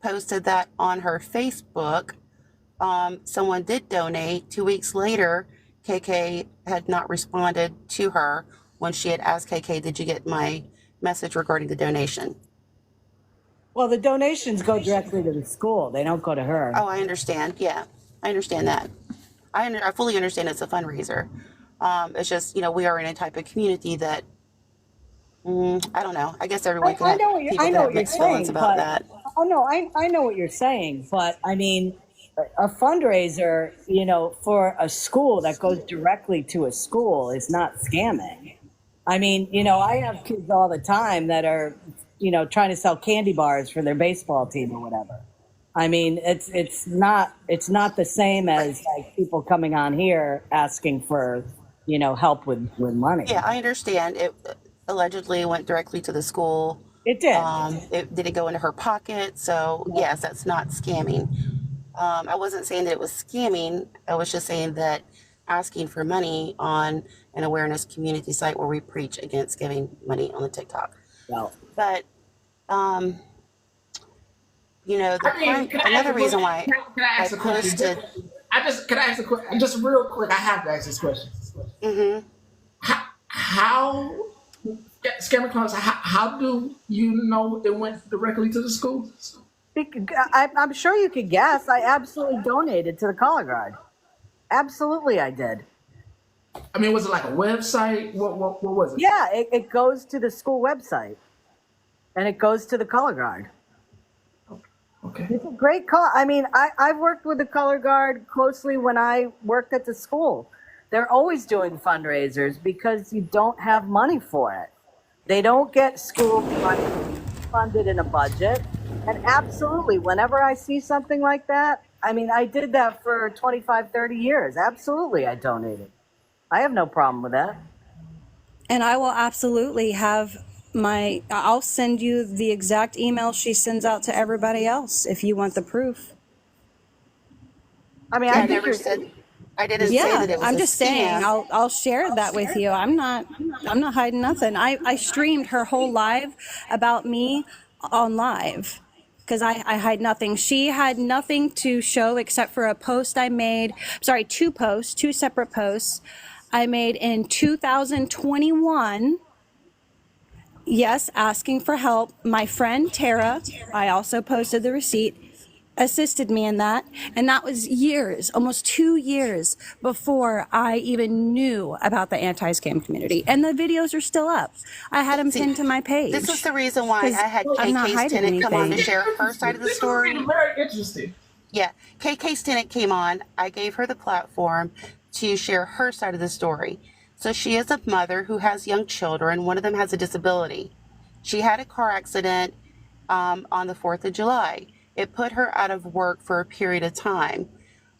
posted that on her Facebook. Someone did donate. 2 weeks later, KK had not responded to her when she had asked KK, did you get my message regarding the donation? Well, the donations go directly to the school. They don't go to her. Oh, I understand. Yeah, I understand that. I fully understand it's a fundraiser. It's just, we are in a type of community that, I don't know. I guess everyone can have people that have mixed feelings about that. Oh, no, I know what you're saying. But, I mean, a fundraiser, for a school that goes directly to a school is not scamming. I mean, I have kids all the time that are, trying to sell candy bars for their baseball team or whatever. I mean, it's not the same as like people coming on here asking for, help with money. Yeah, I understand. It allegedly went directly to the school. It did. It didn't go into her pocket. So yes, that's not scamming. I wasn't saying that it was scamming. I was just saying that asking for money on an awareness community site where we preach against giving money on the TikTok. No. But, another reason why can I ask a question? Can I ask a question? Just real quick, I have to ask this question. Mm-hmm. How Scammer Clubs, how do you know it went directly to the school? I'm sure you could guess. I absolutely donated to the color guard. Absolutely, I did. I mean, was it like a website? What was it? Yeah, it goes to the school website, and it goes to the color guard. Okay. It's a great call. I mean, I've worked with the color guard closely when I worked at the school. They're always doing fundraisers because you don't have money for it. They don't get school money funded in a budget. And absolutely, whenever I see something like that, I mean, I did that for 25, 30 years. Absolutely, I donated. I have no problem with that. And I will absolutely have I'll send you the exact email she sends out to everybody else if you want the proof. I mean, I never said, I didn't say that it was I'm a just scam. saying, I'll share that with you. I'm not hiding nothing. I streamed her whole live about me on live because I hide nothing. She had nothing to show except for a post I made. Sorry, two separate posts I made in 2021. Yes, asking for help. My friend Tara, I also posted the receipt, assisted me in that. And that was years, almost 2 years before I even knew about the anti-scam community. And the videos are still up. I had them pinned to my page. This is the reason why I had KK's tenant come on to share her side of the story. This is very interesting. Yeah, KK's tenant came on. I gave her the platform to share her side of the story. So she is a mother who has young children. One of them has a disability. She had a car accident on the 4th of July. It put her out of work for a period of time.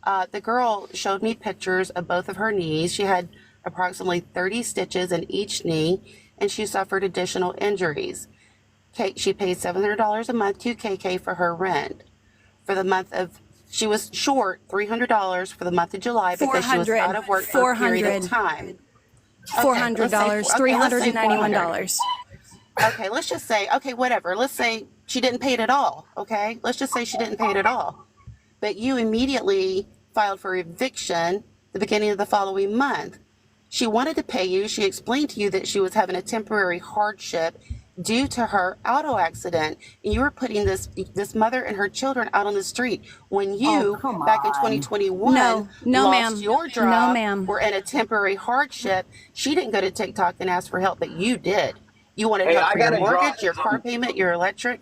The girl showed me pictures of both of her knees. She had approximately 30 stitches in each knee, and she suffered additional injuries. She paid $700 a month to KK for her rent. For the month of, she was short $300 for the month of July because she was out of work for a period of time. $400, $391. Okay, let's just say, okay, whatever. Let's say she didn't pay it at all. Okay, let's just say she didn't pay it at all. But you immediately filed for eviction the beginning of the following month. She wanted to pay you. She explained to you that she was having a temporary hardship due to her auto accident. And you were putting this mother and her children out on the street when you, come back in on. 2021, No, no, lost ma'am. your No, job, ma'am. were in a temporary hardship. She didn't go to TikTok and ask for help, but you did. You wanted Hey, help I for your gotta drop mortgage, your 'cause car payment, your electric.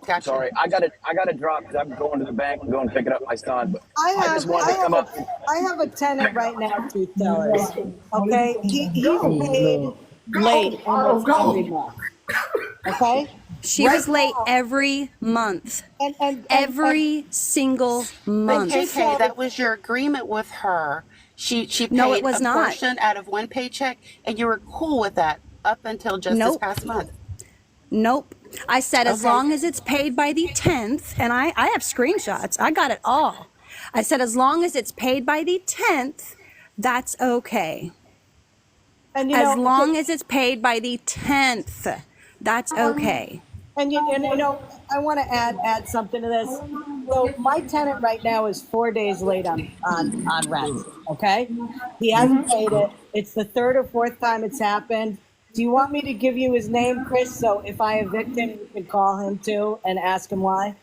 Gotcha. sorry. I gotta drop because I'm going to the bank and going to picking up my son. But I I have just wanted to come up. I have a tenant right now, truth tellers. Okay, he's paid late almost every month. Okay, She right was late now, every month. and Every single But month. KK, that was your agreement with her. She No, it paid was a not. portion out of one paycheck, and you were cool with that up until just this Nope. past month. Nope. I said as Okay. long as it's paid by the 10th, and I have screenshots. I got it all. I said as long as it's paid by the 10th, that's okay. and As long as it's paid by the 10th, that's okay. And I want to add something to this. So my tenant right now is 4 days late on rent. Okay, he hasn't paid it. It's the third or fourth time it's happened. Do you want me to give you his name, Chris? So if I evict him, you can call him too and ask him why.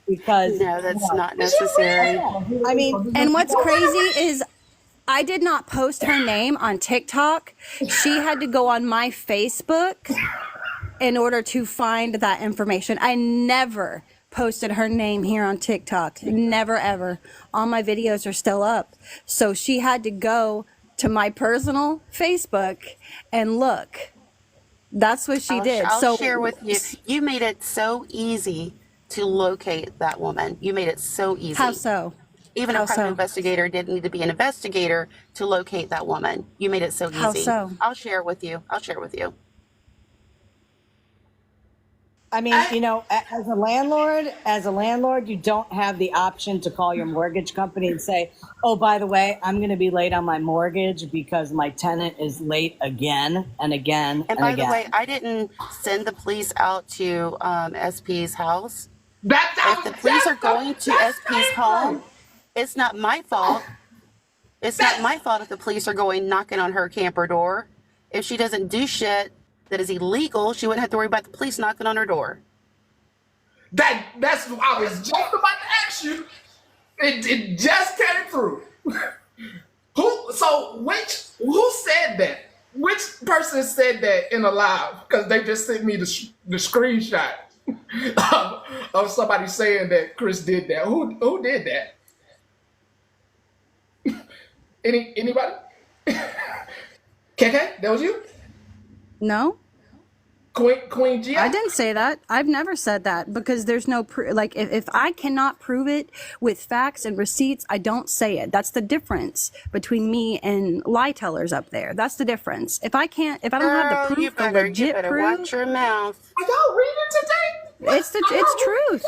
Because No, that's not necessary. I mean, And what's crazy is I did not post her name on TikTok. She had to go on my Facebook in order to find that information. I never posted her name here on TikTok. Never, ever. All my videos are still up. So she had to go to my personal Facebook and look. That's what she did. I'll So share with you. You made it so easy to locate that woman. You made it so easy. how so? Even How a private so? investigator didn't need to be an investigator to locate that woman. You made it so easy. How so? I'll share with you. I'll share with you. I mean, as a landlord, you don't have the option to call your mortgage company and say, "Oh, by the way, I'm going to be late on my mortgage because my tenant is late again and again And and by the again." way, I didn't send the police out to SP's house. That If the police are going to SP's home, it's not my fault. It's not my fault if the police are going knocking on her camper door. If she doesn't do shit that is illegal, she wouldn't have to worry about the police knocking on her door. that's what I was just about to ask you. It just came through. Who said that? Which person said that in a live? Because they just sent me the screenshot of somebody saying that Chris did that. Who did that? Anybody? KK, that was you? No? Queen G? I didn't say that. I've never said that because there's no like if I cannot prove it with facts and receipts, I don't say it. That's the difference between me and lie tellers up there. That's the difference. If I don't have the proof, the legit proof, watch your mouth. Are y'all reading today? it's truth.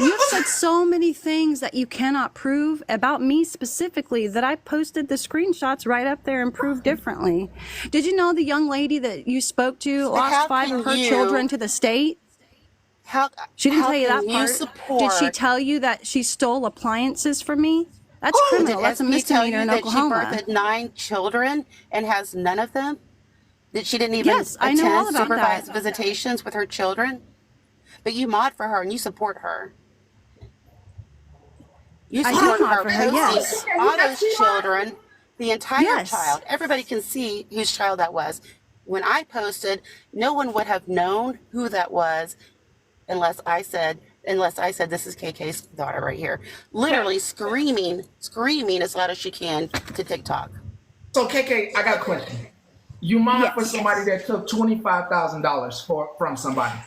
You've said so many things that you cannot prove about me specifically that I posted the screenshots right up there and proved differently. Did you know the young lady that you spoke to lost 5 of her children to the state? She didn't tell you that part. Did she tell you that she stole appliances from me? That's criminal. That's a misdemeanor in Oklahoma. She birthed 9 children and has none of them? That she didn't even Yes, I know all attend about supervised that. visitations with her children? But you mod for her and you support her. You I do support mod her for her, yes. posting all those children, the entire Yes. child. Everybody can see whose child that was. When I posted, no one would have known who that was unless I said this is KK's daughter right here. Literally screaming as loud as she can to TikTok. So KK, I got a question. You mind for somebody that took $25,000 from somebody?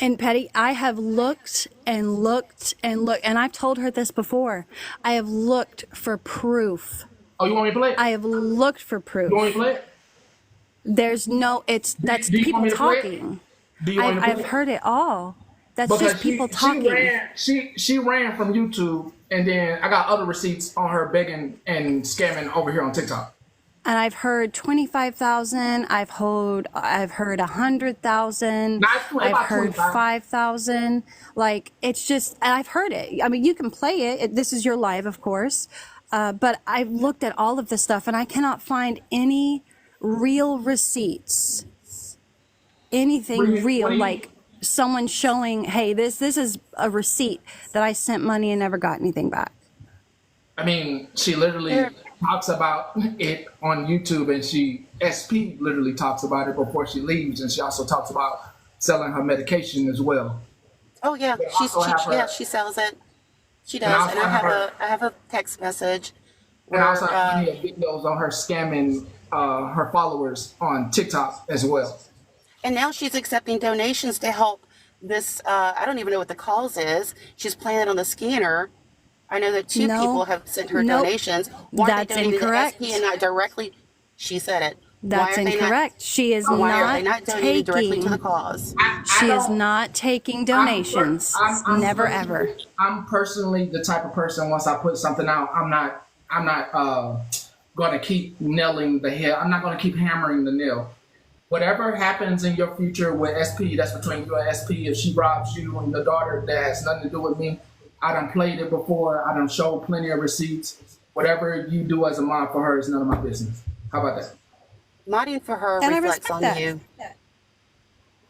And Petty, I have looked and looked and looked, and I've told her this before. I have looked for proof. Oh, you want me to play it? I have looked for proof. You want me to play it? There's no, that's Do you people want me to play it? talking. Do you want me to play I've it? heard it all. That's Because just people she talking. She ran from YouTube, and then I got other receipts on her begging and scamming over here on TikTok. And I've heard 25,000. I've heard 100,000. I've heard 5,000. Like, it's just, and I've heard it. I mean, you can play it. This is your live, of course. But I've looked at all of this stuff and I cannot find any real receipts, anything real, like someone showing, hey, this is a receipt that I sent money and never got anything back. I mean, she literally talks about it on YouTube, and SP literally talks about it before she leaves, and she also talks about selling her medication as well. Oh yeah, she sells it. She does, and I have a text message. And I also have plenty of videos on her scamming her followers on TikTok as well. And now she's accepting donations to help this. I don't even know what the cause is. She's playing it on the scanner. I know that two people have sent her donations. Why That's are they donating incorrect. to SP and not directly? She said it. That's incorrect. She is not donating directly taking. to the cause? She is not taking donations. Never ever. I'm personally the type of person. Once I put something out, I'm not going to keep nailing the head. I'm not going to keep hammering the nail. Whatever happens in your future with SP, that's between you and SP. If she robs you and your daughter, that has nothing to do with me. I done played it before. I done showed plenty of receipts. Whatever you do as a mom for her is none of my business. How about that? Modding for her And I reflects on respect that. you.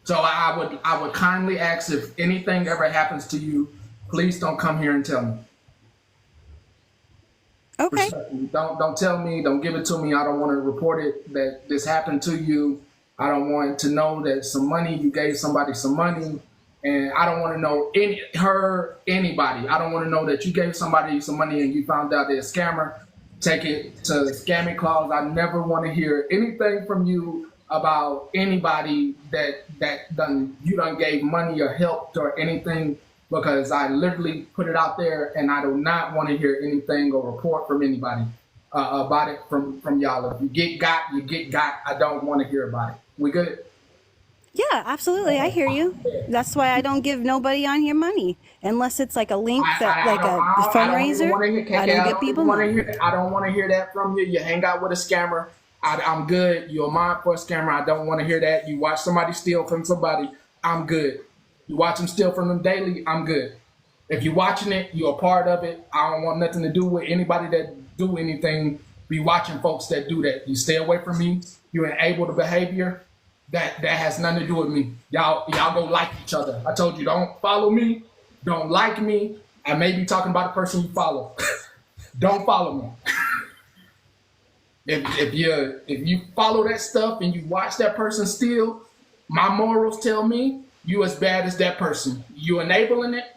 So I would kindly ask, if anything ever happens to you, please don't come here and tell me. Okay. Don't tell me. Don't give it to me. I don't want to report it that this happened to you. I don't want to know that you gave somebody some money. And I don't want to know anybody. I don't want to know that you gave somebody some money and you found out they're a scammer. Take it to scamming clause. I never want to hear anything from you about anybody that you done gave money or helped or anything, because I literally put it out there and I do not want to hear anything or report from anybody about it from y'all. If you get got, you get got. I don't want to hear about it. We good? Yeah, absolutely. I hear you. That's why I don't give nobody on here money unless it's like a link that, like a fundraiser. I don't get people money. I don't want to hear that from you. You hang out with a scammer. I'm good. You're a mind for a scammer. I don't want to hear that. You watch somebody steal from somebody. I'm good. You watch them steal from them daily. I'm good. If you're watching it, you're a part of it. I don't want nothing to do with anybody that do anything. Be watching folks that do that. You stay away from me. You enable the behavior. That has nothing to do with me. Y'all go like each other. I told you, don't follow me. Don't like me. I may be talking about the person you follow. Don't follow me. If you follow that stuff and you watch that person steal, my morals tell me you as bad as that person. You enabling it,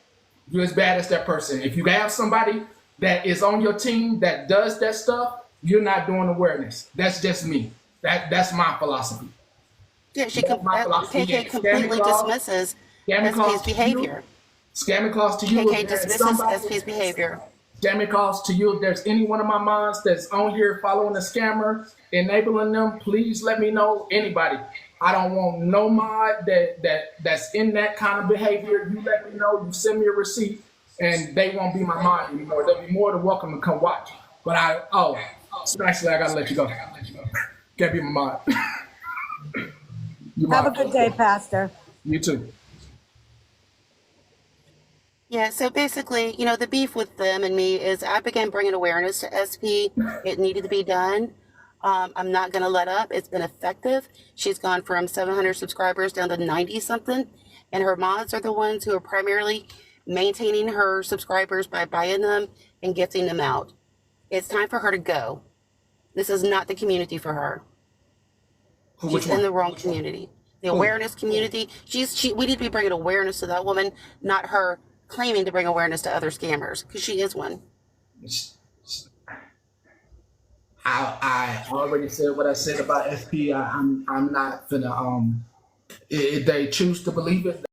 you as bad as that person. If you have somebody that is on your team that does that stuff, you're not doing awareness. That's just me. That's my philosophy. Yeah, KK completely dismisses SP's behavior. Scamming calls to you. KK dismisses SP's behavior. Scamming calls to you. If there's any one of my moms that's on here following a scammer, enabling them, please let me know. Anybody. I don't want no mod that's in that kind of behavior. You let me know. You send me a receipt, and they won't be my mod anymore. They'll be more than welcome to come watch. But actually, I gotta let you go. Can't be my mod. Have a good day, Pastor. You too. Yeah, so basically, the beef with them and me is I began bringing awareness to SP. It needed to be done. I'm not going to let up. It's been effective. She's gone from 700 subscribers down to 90-something. And her mods are the ones who are primarily maintaining her subscribers by buying them and gifting them out. It's time for her to go. This is not the community for her. She's in the wrong community. The awareness community. We need to be bringing awareness to that woman, not her claiming to bring awareness to other scammers, because she is one. I already said what I said about SP. I'm not gonna. If they choose to believe it.